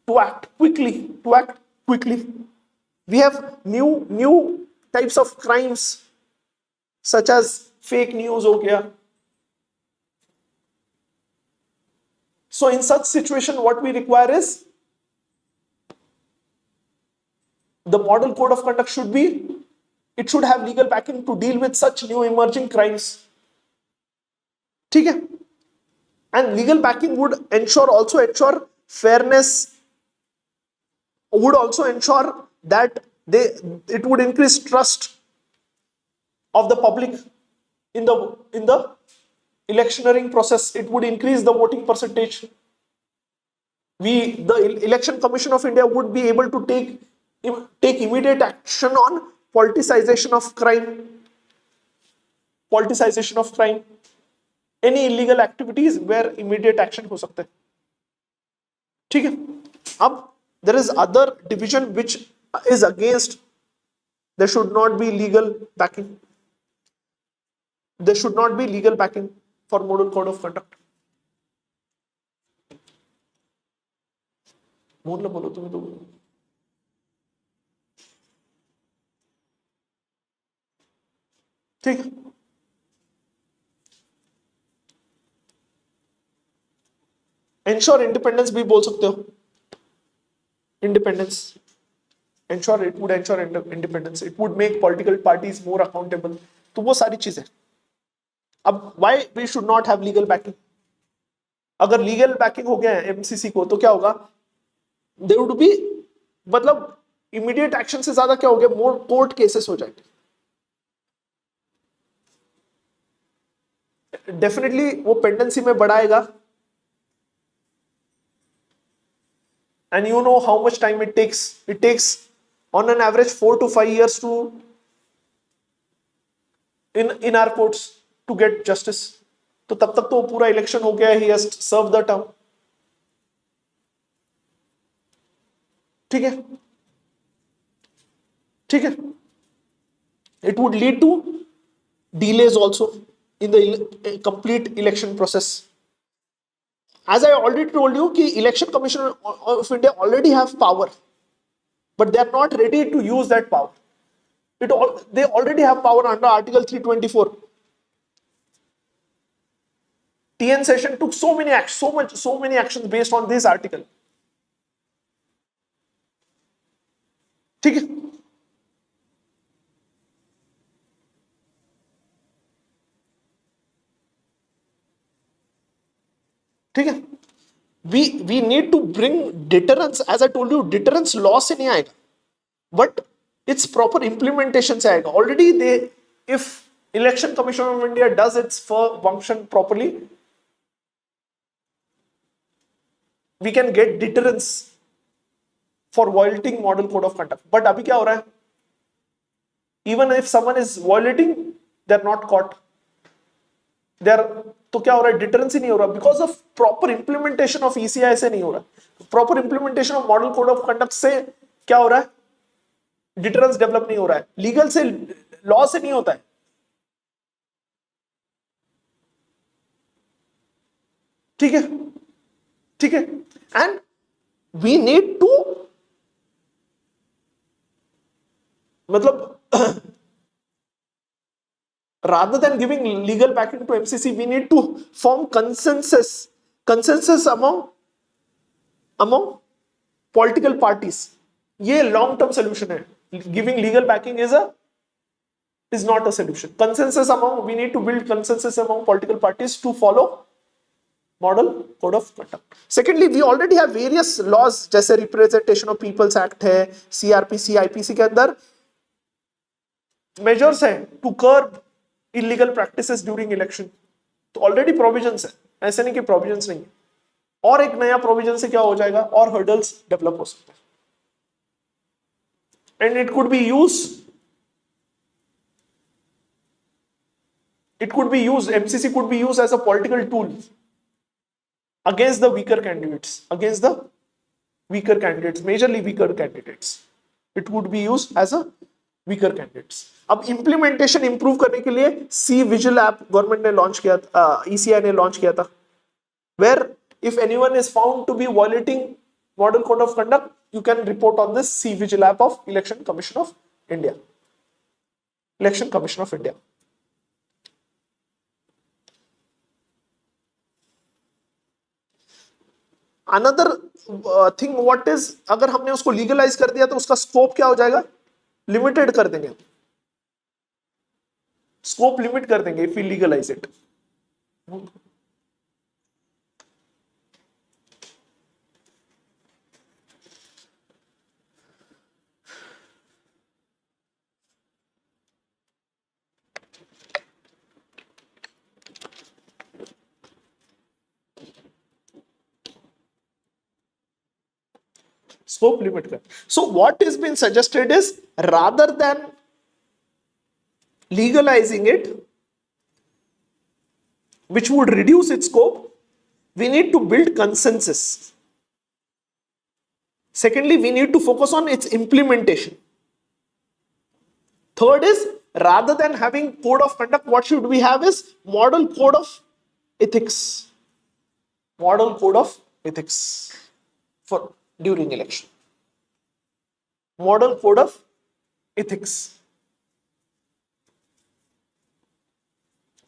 to act quickly. We have new types of crimes such as fake news हो गया. So in such situation, what we require is the model code of conduct should have legal backing to deal with such new emerging crimes. ठीक है? And legal backing would also ensure fairness, would also ensure that it would increase trust of the public in the electioneering process. It would increase the voting percentage. The Election Commission of India would be able to take immediate action on politicization of crime. Any illegal activities where immediate action हो सकता है. ठीक है? अब there is other division which is against. There should not be legal backing. There should not be legal backing for model code of conduct. बोलो तुम्हें तो. ठीक है? Ensure independence भी बोल सकते हो. Independence. It would ensure independence. It would make political parties more accountable. तो वो सारी चीजें. अब why we should not have legal backing? अगर legal backing हो गया है MCC को तो क्या होगा? There would be, मतलब immediate action से ज्यादा क्या हो गया? More court cases हो जाएंगे. Definitely वो pendency में बढ़ाएगा. And you know how much time it takes. It takes on an average 4 to 5 years to in our courts to get justice. तो तब तक तो पूरा election हो गया है. He has served the term. ठीक है? ठीक है? It would lead to delays also in the complete election process. As I already told you, कि Election Commission of India already have power, but they are not ready to use that power. They already have power under Article 324. TN Session took so many actions based on this article. ठीक है? ठीक है? We need to bring deterrence. As I told you, deterrence law से नहीं आएगा, but its proper implementation से आएगा. Already if Election Commission of India does its function properly, we can get deterrence for violating model code of conduct. But अभी क्या हो रहा है? Even if someone is violating, they're not caught. तो क्या हो रहा है? डिटरेंस ही नहीं हो रहा, because of proper implementation of ECI से नहीं हो रहा. Proper implementation of model code of conduct से क्या हो रहा है? डिटरेंस डेवलप नहीं हो रहा है. लीगल से, लॉ से नहीं होता है. ठीक है? ठीक है? एंड वी नीड टू, मतलब rather than giving legal backing to MCC, we need to form consensus among political parties. ये long term solution है. Giving legal backing is not a solution. We need to build consensus among political parties to follow model code of conduct. Secondly, we already have various laws, जैसे Representation of People's Act है, CRPC, IPC के अंदर measures हैं to curb illegal practices during election, तो already provisions है, ऐसे नहीं कि प्रोविजंस नहीं है, और एक नया प्रोविजन से क्या हो जाएगा, और हर्डल्स डेवलप हो सकते हैं. And it could be used, MCC could be used as a political tool against the weaker candidates, majorly weaker candidates. It would be used as a weaker candidates. अब implementation improve करने के लिए C Vigil app government ने launch किया, ECI ने launch किया था, where if anyone is found to be violating model code of conduct, you can report on this C Vigil app of Election Commission of India. Another thing what is, अगर हमने उसको legalise कर दिया तो उसका scope क्या हो जाएगा, लिमिटेड कर देंगे, स्कोप लिमिट कर देंगे if we legalise it. Scope limit. So what is been suggested is, rather than legalizing it, which would reduce its scope, we need to build consensus. Secondly, we need to focus on its implementation. Third is, rather than having code of conduct, what should we have is model code of ethics. Model code of ethics for during election. Model code of ethics.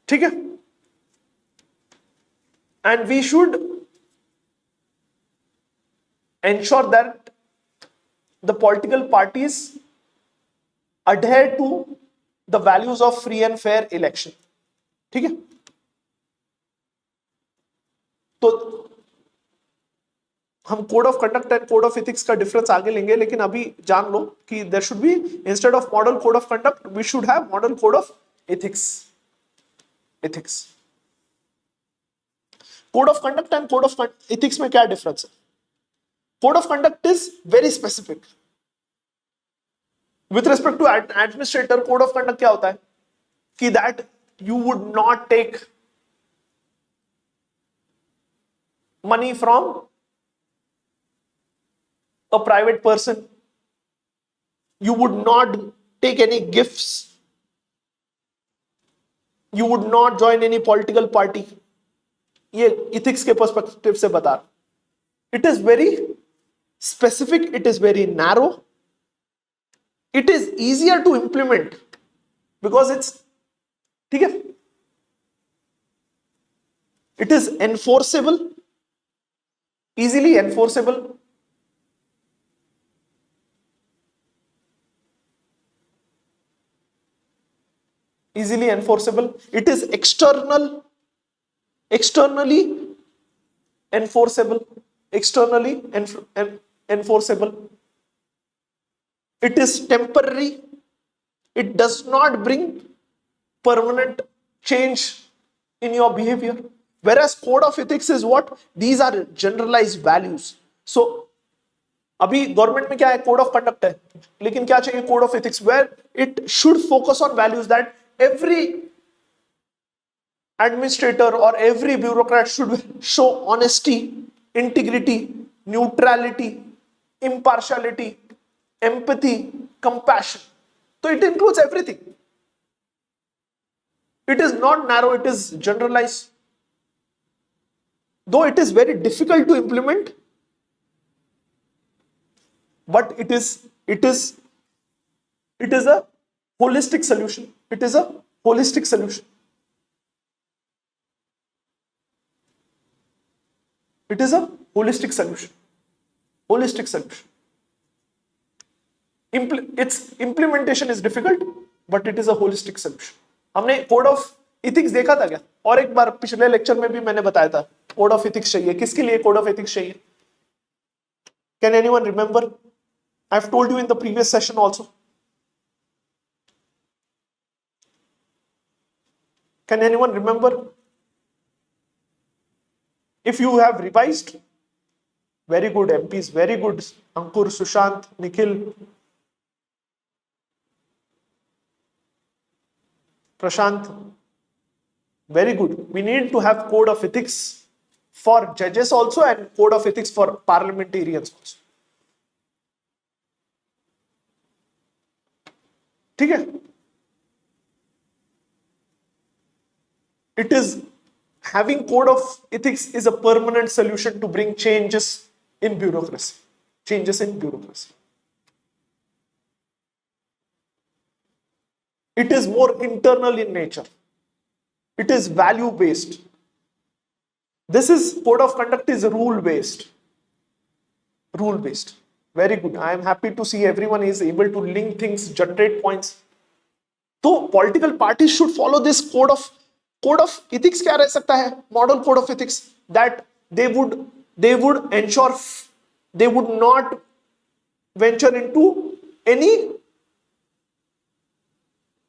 ठीक है? And we should ensure that the political parties adhere to the values of free and fair election. ठीक है? तो हम code of conduct and code of ethics का difference आगे लेंगे, लेकिन अभी जान लो कि there should be, instead of model code of conduct, we should have model code of ethics. Code of conduct and code of ethics में क्या डिफरेंस है? Code of conduct is very specific. With respect to administrator, code of conduct क्या होता है कि that you would not take money from a private person, you would not take any gifts, you would not join any political party. ये ethics के perspective से बता रहा. It is very specific, it is very narrow, it is easier to implement because it's, ठीक है, it is enforceable, easily enforceable. Easily enforceable. It is externally enforceable. Enforceable. It is temporary. It does not bring permanent change in your behavior. Whereas code of ethics is what? These are generalized values. So अभी government में क्या है, code of conduct है, लेकिन क्या चाहिए, code of ethics, where it should focus on values that every administrator or every bureaucrat should show honesty, integrity, neutrality, impartiality, empathy, compassion. So it includes everything. It is not narrow, it is generalized. Though it is very difficult to implement, but it is a holistic solution. It is a holistic solution. It is a holistic solution. Holistic solution. Its implementation is difficult, but it is a holistic solution. हमने code of ethics देखा था क्या? और एक बार पिछले lecture में भी मैंने बताया था कोड ऑफ इथिक्स चाहिए. किसके लिए कोड ऑफ इथिक्स चाहिए? Can anyone remember? I have told you in the previous session also. Can anyone remember? If you have revised, very good MPs, very good. Ankur, Sushant, Nikhil, Prashant, very good. We need to have code of ethics for judges also and code of ethics for parliamentarians also. ठीक है? It is having code of ethics is a permanent solution to bring changes in bureaucracy. Changes in bureaucracy. It is more internal in nature. It is value based. This is code of conduct is rule based. Rule based. Very good. I am happy to see everyone is able to link things, generate points. So political parties should follow this code of ethics. क्या रह सकता है? Model code of ethics that they would ensure they would not venture into any.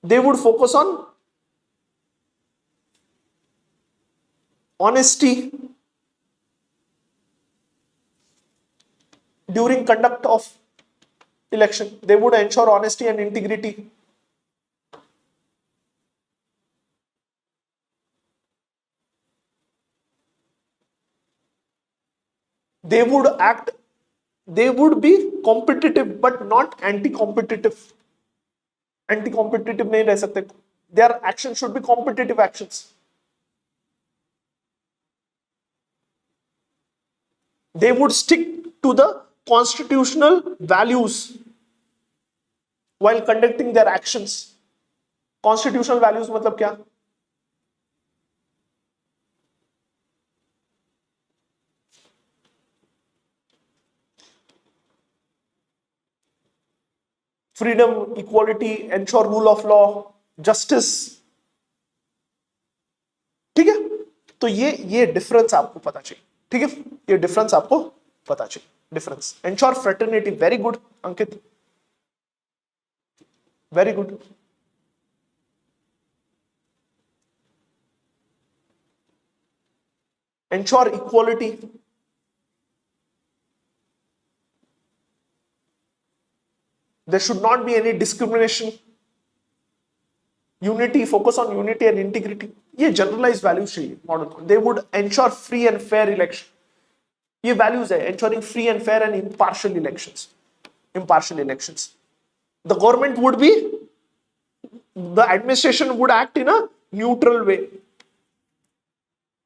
They would focus on honesty during conduct of election. They would ensure honesty and integrity. They would be competitive but not anti-competitive. Anti-competitive नहीं रह सकते. Their actions should be competitive actions. They would stick to the constitutional values while conducting their actions. Constitutional values मतलब क्या? Freedom, equality, ensure rule of law, justice. ठीक है? तो ये difference आपको पता चाहिए. ठीक है? ये डिफरेंस आपको पता चाहिए. Difference. Ensure fraternity. Very good, Ankit. Very good. Ensure equality. There should not be any discrimination. Unity, focus on unity and integrity. ये generalized values चाहिए model. They would ensure free and fair election. ये values है, ensuring free and fair and impartial elections. Impartial elections. The government would be, the administration would act in a neutral way.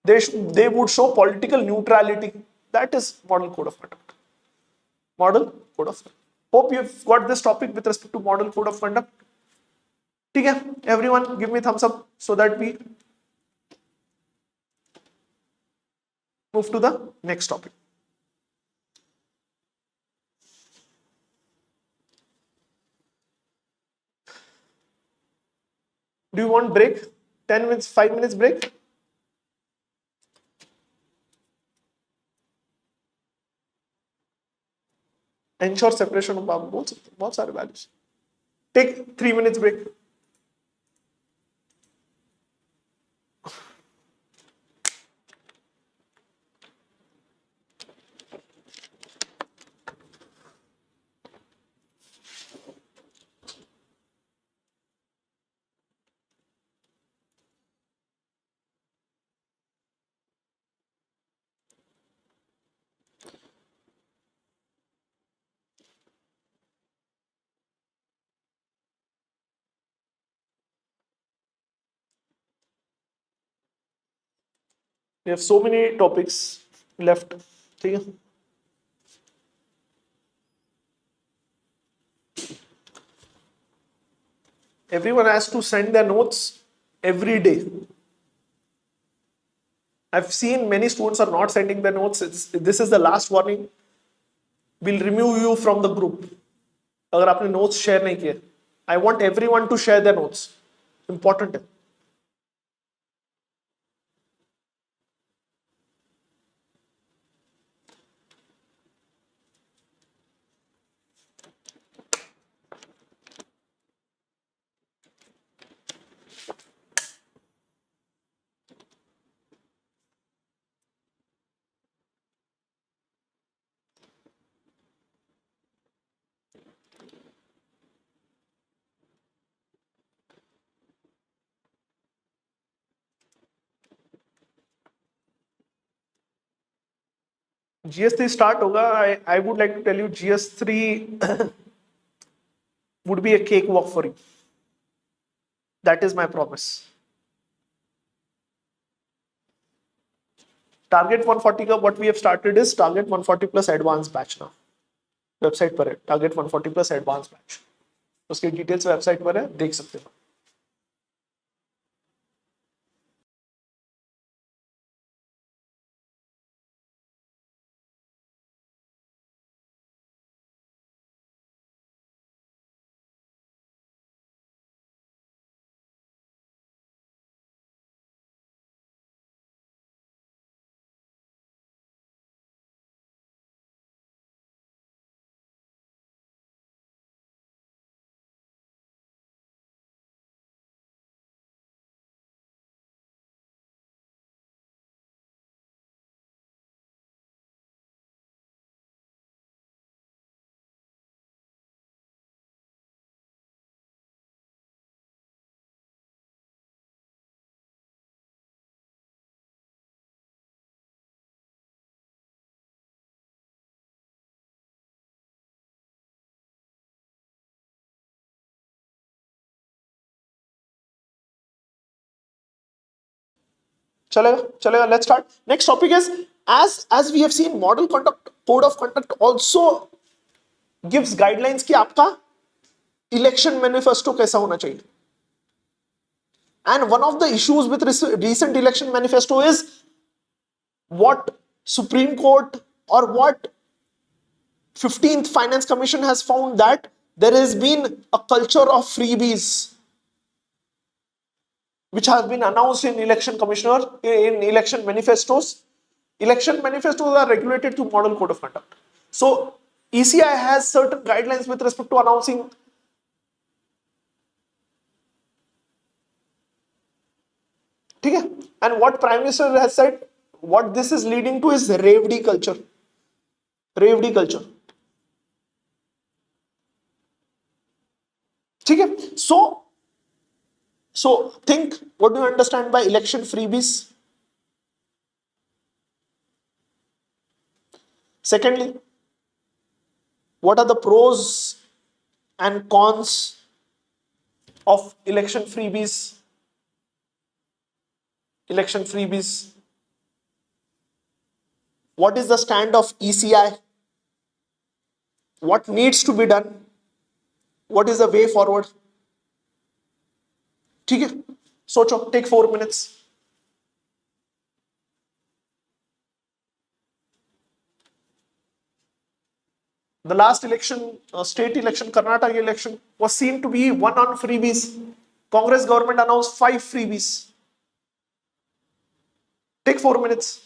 They would show political neutrality. That is model code of conduct. Model code of conduct. Hope you've got this topic with respect to model code of conduct. ठीक है? Everyone give me thumbs up so that we move to the next topic. Do you want break? 10 minutes, 5 minutes break? Ensure separation of power. बहुत सारे values. Take 3 minutes break. We have so many topics left. ठीक है? Everyone has to send their notes every day. I've seen many students are not sending their notes. This is the last warning. We'll remove you from the group. अगर आपने notes share नहीं किए. I want everyone to share their notes. Important है. GS3 start होगा. I would like to tell you GS3 would be a cakewalk for you. That is my promise. Target 140 का what we have started is Target 140 plus advanced batch now. Website पर है Target 140 plus advanced batch. उसके details website पर है, देख सकते हो. चलेगा चलेगा. Let's start. Next topic is, as we have seen, model conduct code of conduct also gives guidelines कि आपका election manifesto कैसा होना चाहिए. And one of the issues with recent election manifesto is what Supreme Court or what 15th Finance Commission has found, that there has been a culture of freebies which has been announced in election manifestos. Election manifestos are regulated through model code of conduct. So ECI has certain guidelines with respect to announcing. ठीक है. And what Prime Minister has said, what this is leading to is रेवड़ी culture. रेवड़ी culture. ठीक है. So think, what do you understand by election freebies? Secondly, what are the pros and cons of election freebies? Election freebies. What is the stand of ECI? What needs to be done? What is the way forward? ठीक है. सोचो, take 4 minutes. The last election, state election, Karnataka election, was seen to be one on freebies. Congress government announced 5 freebies. Take 4 minutes.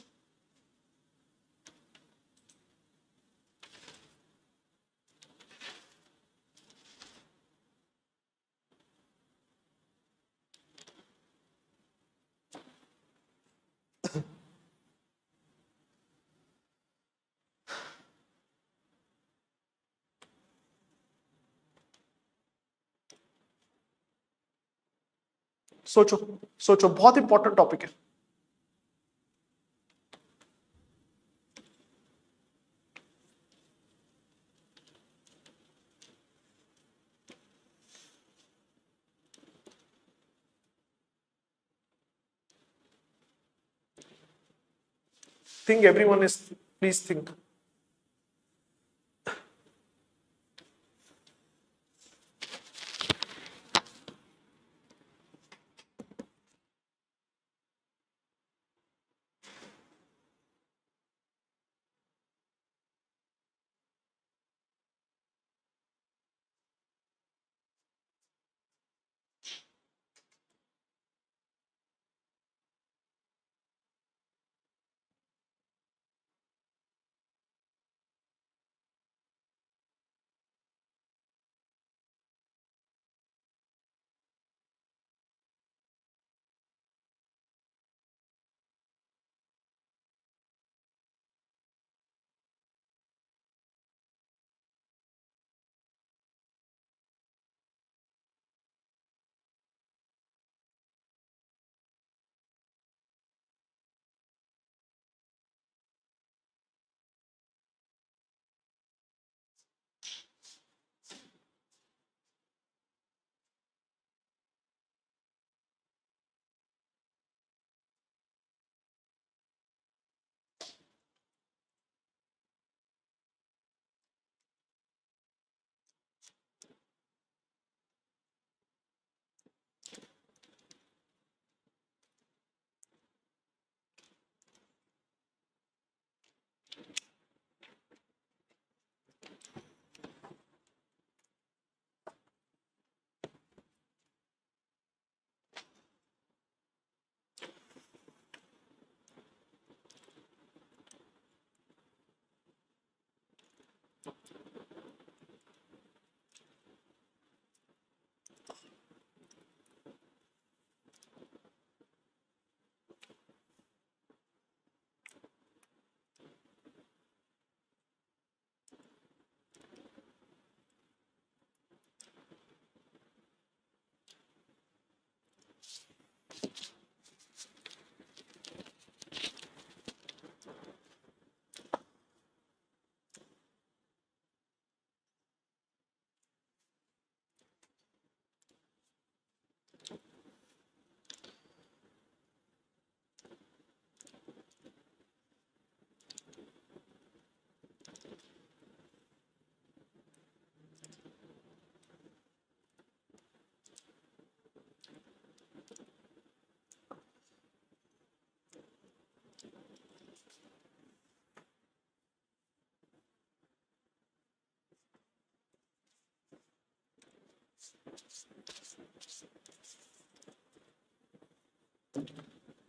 सोचो सोचो, बहुत important topic है. Think, everyone is, please think.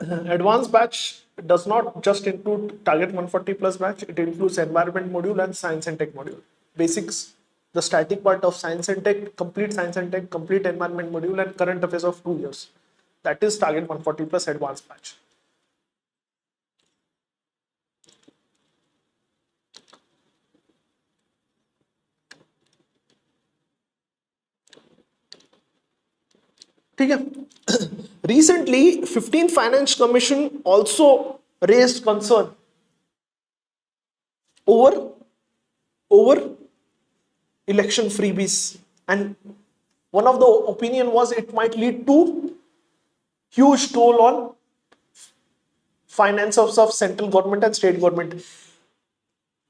Advanced batch does not just include target 140 plus batch, it includes environment module and science and tech module. Basics, the static part of science and tech, complete science and tech, complete environment module, and current affairs of 2 years. That is target 140 plus advanced batch. ठीक है. Recently, 15th Finance Commission also raised concern over election freebies, and one of the opinion was it might lead to huge toll on finances of central government and state government.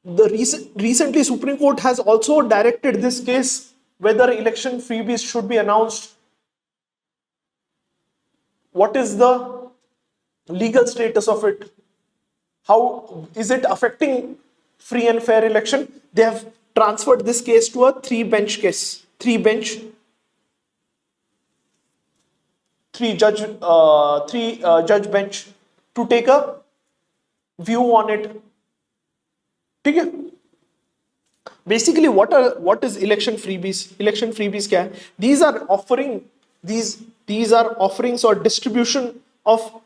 The recently Supreme Court has also directed this case whether election freebies should be announced. What is the legal status of it? How is it affecting free and fair election? They have transferred this case to a three judge bench to take a view on it. ठीक है. Basically, what is election freebies? Election freebies क्या है? These are offerings or distribution of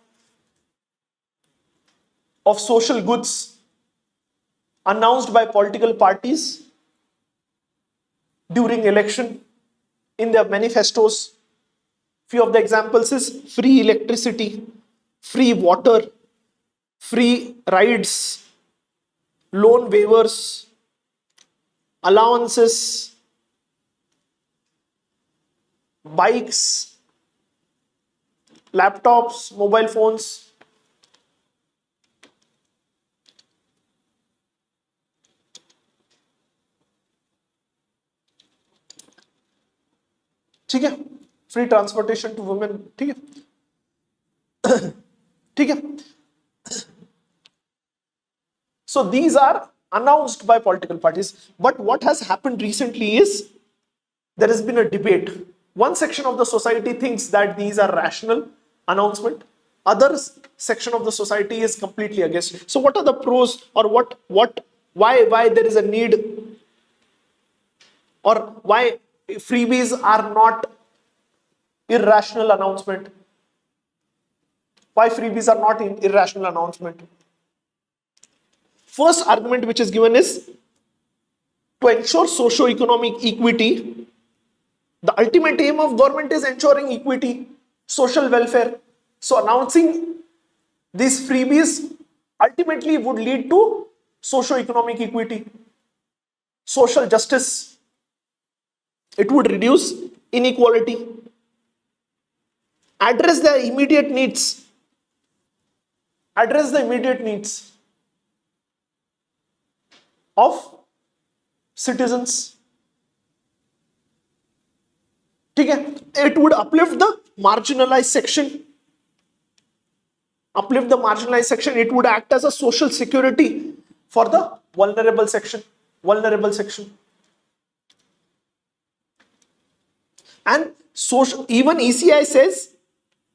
social goods announced by political parties during election in their manifestos. Few of the examples is free electricity, free water, free rides, loan waivers, allowances, bikes, laptops, mobile phones. ठीक है. Free transportation to women. ठीक है. ठीक है. So these are announced by political parties. But what has happened recently is there has been a debate. One section of the society thinks that these are rational announcement. Other section of the society is completely against. So what are the pros, or why there is a need, or why freebies are not irrational announcement? Why freebies are not irrational announcement? First argument which is given is to ensure socio-economic equity. The ultimate aim of government is ensuring equity, social welfare. So announcing these freebies ultimately would lead to socio-economic equity, social justice. It would reduce inequality, address the immediate needs, of citizens. ठीक है. It would uplift the marginalized section. It would act as a social security for the vulnerable section. And even ECI says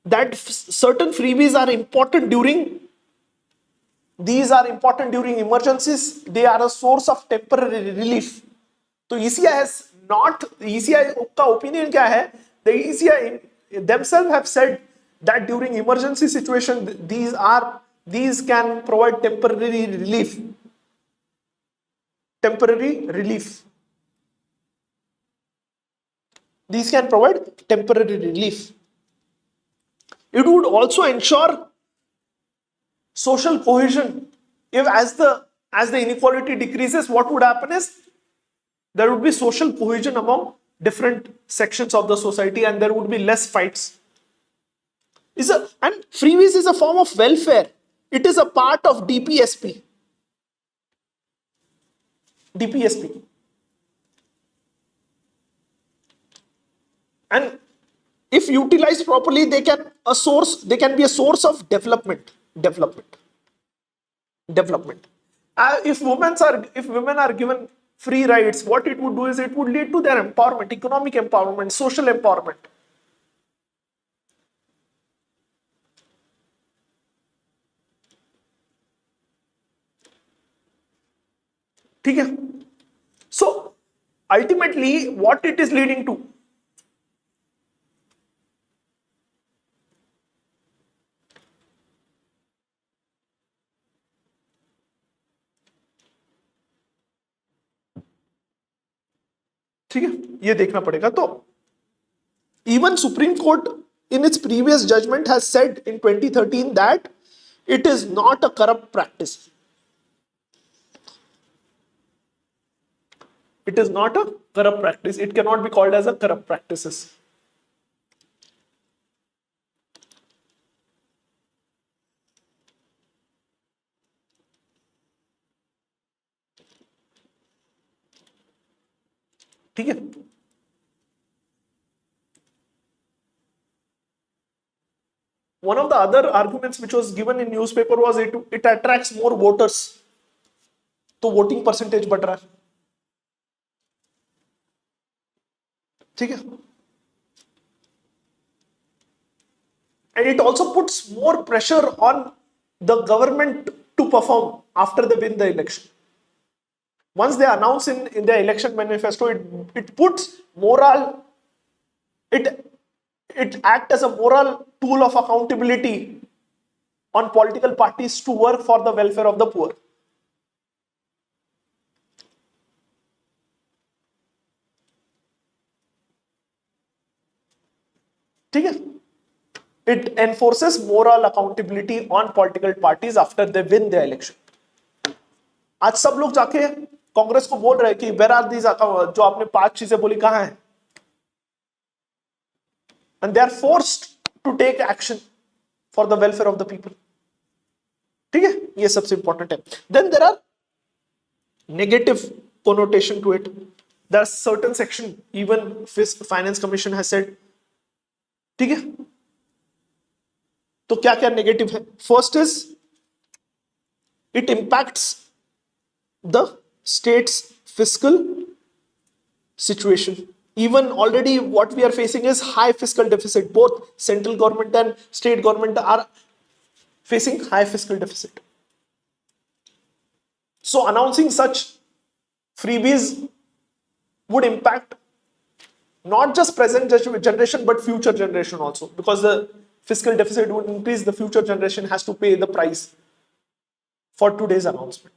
that certain freebies are important during emergencies. They are a source of temporary relief. So ECI का opinion क्या है? The ECI themselves have said that during emergency situation these can provide temporary relief. These can provide temporary relief. It would also ensure social cohesion. If as the inequality decreases, what would happen is there would be social cohesion among different sections of the society, and there would be less fights. And freebies is a form of welfare. It is a part of DPSP. And if utilized properly, they can be a source of development. If women are given free rights, what it would do is it would lead to their empowerment, economic empowerment, social empowerment. ठीक है. So ultimately what it is leading to, ठीक है, ये देखना पड़ेगा. तो even Supreme Court in its previous judgment has said in 2013 that it is not a corrupt practice. It is not a corrupt practice. It cannot be called as a corrupt practices. ठीक है. One of the other arguments which was given in newspaper was it attracts more voters. तो voting percentage बढ़ रहा है. ठीक है. And it also puts more pressure on the government to perform after they win the election. Once they announce in their election manifesto, it puts moral, it acts as a moral tool of accountability on political parties to work for the welfare of the poor. ठीक है. It enforces moral accountability on political parties after they win the election. आज सब लोग जाके कांग्रेस को बोल रहे हैं कि where are these जो आपने 5 चीजें बोली कहां है, and they are forced to take action for the welfare of the people. ठीक है, ये सबसे इंपॉर्टेंट है. Then there are negative connotation to it. There are certain section even finance commission has said. ठीक है. तो क्या क्या नेगेटिव है? First is it impacts the states fiscal situation. Even already what we are facing is high fiscal deficit. Both central government and state government are facing high fiscal deficit. So announcing such freebies would impact not just present generation but future generation also, because the fiscal deficit would increase. The future generation has to pay the price for today's announcement.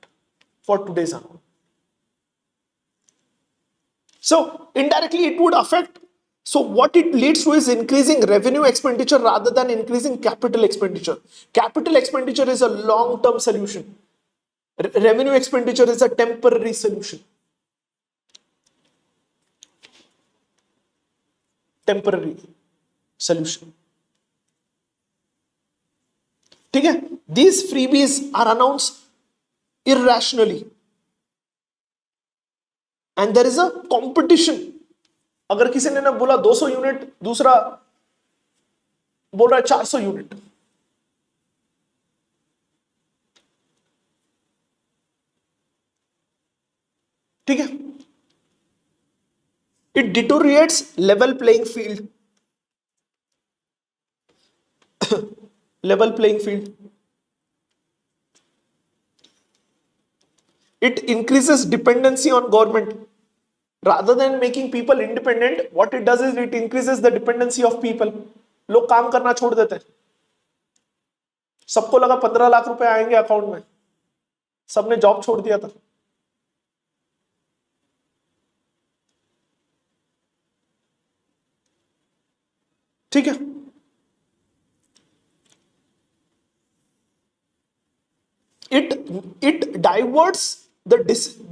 So indirectly it would affect. So what it leads to is increasing revenue expenditure rather than increasing capital expenditure. Capital expenditure is a long-term solution. Revenue expenditure is a temporary solution. ठीक है. These freebies are announced irrationally and there is a competition. अगर किसी ने ना बोला 200 unit, दूसरा बोल रहा है 400 यूनिट. ठीक है. It deteriorates level playing field. It increases dependency on government. Rather than making people independent, what it does is it increases the dependency of people. लोग काम करना छोड़ देते हैं. सबको लगा 15 लाख रुपए आएंगे अकाउंट में, सबने जॉब छोड़ दिया था. ठीक है. It diverts the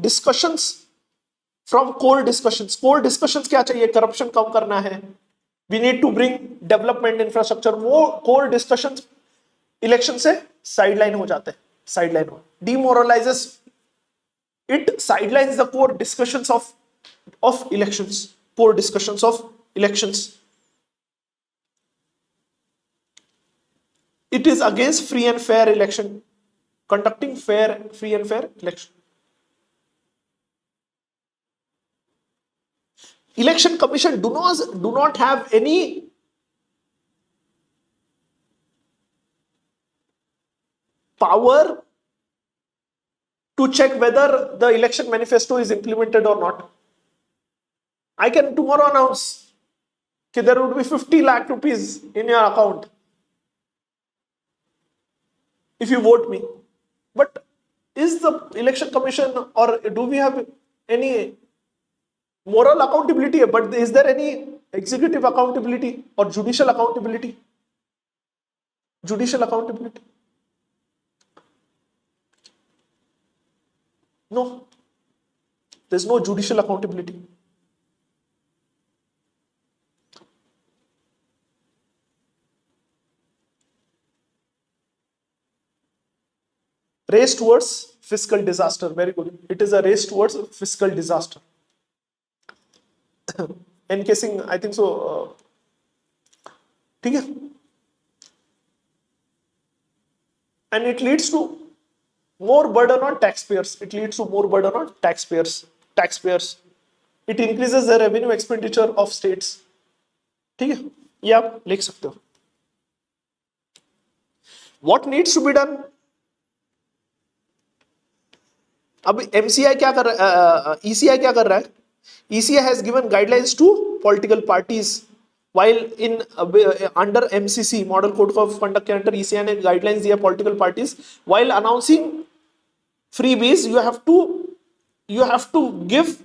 discussions from core discussions. Core discussions क्या चाहिए? करप्शन कम करना है, we need to bring development infrastructure. वो core discussions इलेक्शन से साइडलाइन हो जाते हैं. साइडलाइन हो, demoralizes, it sidelines the core discussions of elections. Core discussions of elections. It is against free and fair election. Conducting free and fair election. Election Commission do not have any power to check whether the election manifesto is implemented or not. I can tomorrow announce that there would be 50 lakh rupees in your account if you vote me. But is the election commission, or do we have any moral accountability? But is there any executive accountability or judicial accountability? Judicial accountability? No. There's no judicial accountability. Race towards fiscal disaster. Very good. It is a race towards fiscal disaster. Encasing, I think so. ठीक है? And it leads to more burden on taxpayers. It leads to more burden on taxpayers. It increases the revenue expenditure of states. ठीक है? ये आप लिख सकते हो. What needs to be done? अब MCI क्या कर रहा है? ECI क्या कर रहा है? ECI has given guidelines to political parties, while in under MCC Model Code of Conduct के अंदर ECI ने guidelines दिया political parties. While announcing freebies, you have to give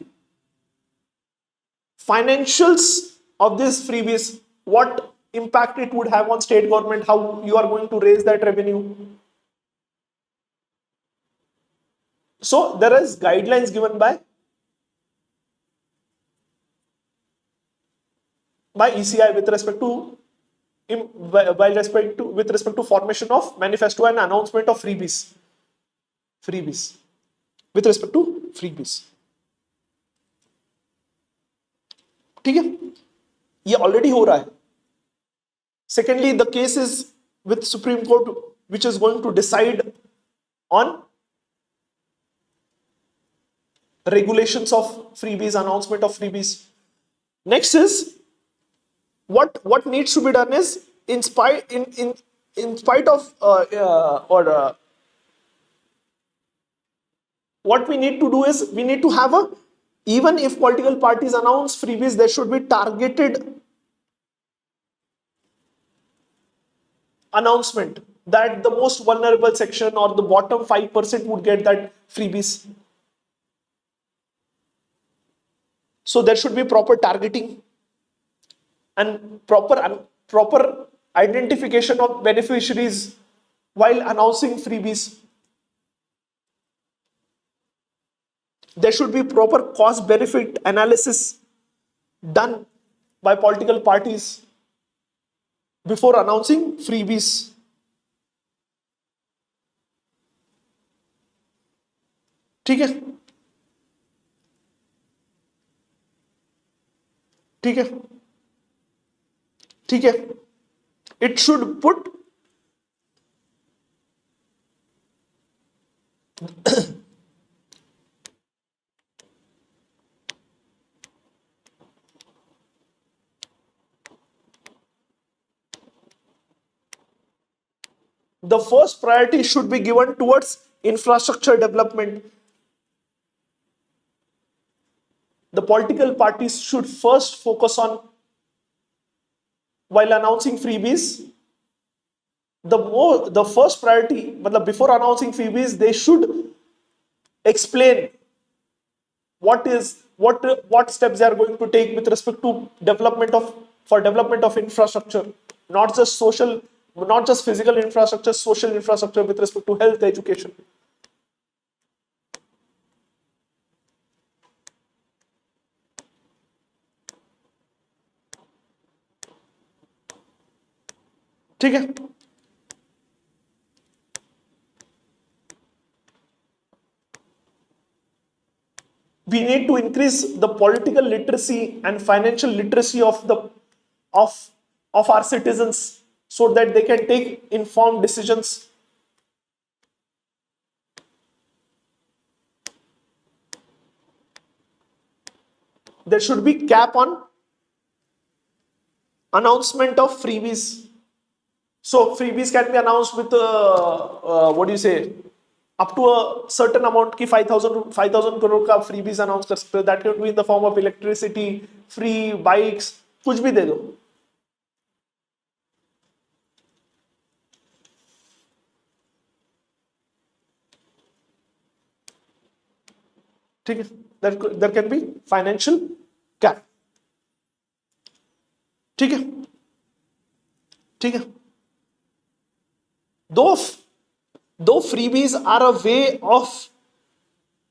financials of these freebies. What impact it would have on state government? How you are going to raise that revenue? So there is guidelines given by ECI with respect to formation of manifesto and announcement of freebies with respect to freebies. ठीक है, ये already हो रहा है. Secondly, the case is with Supreme Court, which is going to decide on regulations of freebies, announcement of freebies. Next is what needs to be done is in spite of what we need to do is we need to have even if political parties announce freebies, there should be targeted announcement that the most vulnerable section or the bottom 5% would get that freebies. So there should be proper targeting and proper identification of beneficiaries while announcing freebies. There should be proper cost benefit analysis done by political parties before announcing freebies. ठीक है, ठीक है, ठीक है. It should put the first priority should be given towards infrastructure development. The political parties should first focus on, while announcing freebies, the first priority, before announcing freebies, they should explain what steps they are going to take with respect to development of infrastructure, not just physical infrastructure, social infrastructure with respect to health, education. ठीक है, we need to increase the political literacy and financial literacy of our citizens so that they can take informed decisions. There should be cap on announcement of freebies. So freebies can be announced with what do you say, up to a certain amount की 5,000 करोड़ का freebies announce कर सकते हो. That can be in the form of electricity, free bikes, कुछ भी दे दो. ठीक है. There can be financial cap. ठीक है. ठीक है. दो freebies are a way of,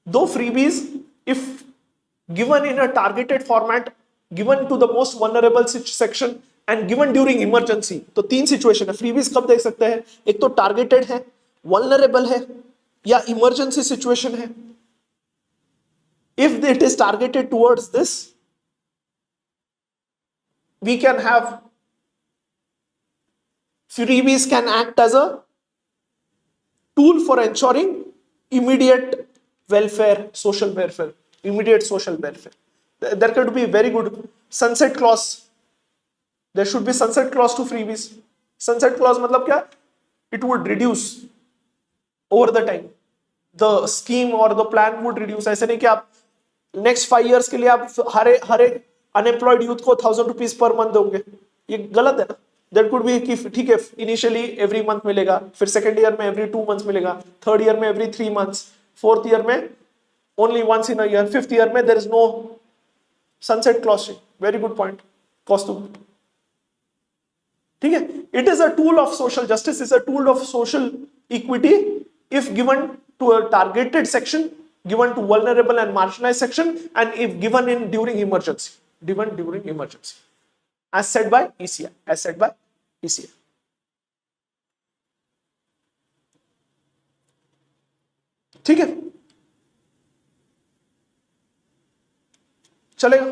though freebies, if given in a targeted format, given to the most vulnerable section and given during emergency. तो तीन सिचुएशन है. freebies कब दे सकते हैं? एक तो टारगेटेड है, vulnerable है, या इमरजेंसी सिचुएशन है. If it is targeted towards this, we can have freebies can act as a tool for ensuring immediate welfare, social welfare, immediate social welfare. There could be very good sunset clause. There should be sunset clause to freebies. Sunset clause मतलब क्या? It would reduce over the time. The scheme or the plan would reduce. ऐसे नहीं कि आप next 5 years के लिए आप हर एक unemployed youth को 1,000 rupees per month दोगे. ये गलत है ना. That could be कि ठीक है इनिशियली एवरी मंथ मिलेगा, फिर सेकेंड ईयर में एवरी 2 months मिलेगा, थर्ड ईयर में एवरी 3 months, फोर्थ ईयर में only once in a year, fifth year में there is no sunset clause. Very good point Kaustubh. ठीक है. It is a tool of social justice, is a tool of social equity if given to a targeted section, given to vulnerable and marginalized section, and if given in during emergency, as said by ECI. ठीक है, चलेगा.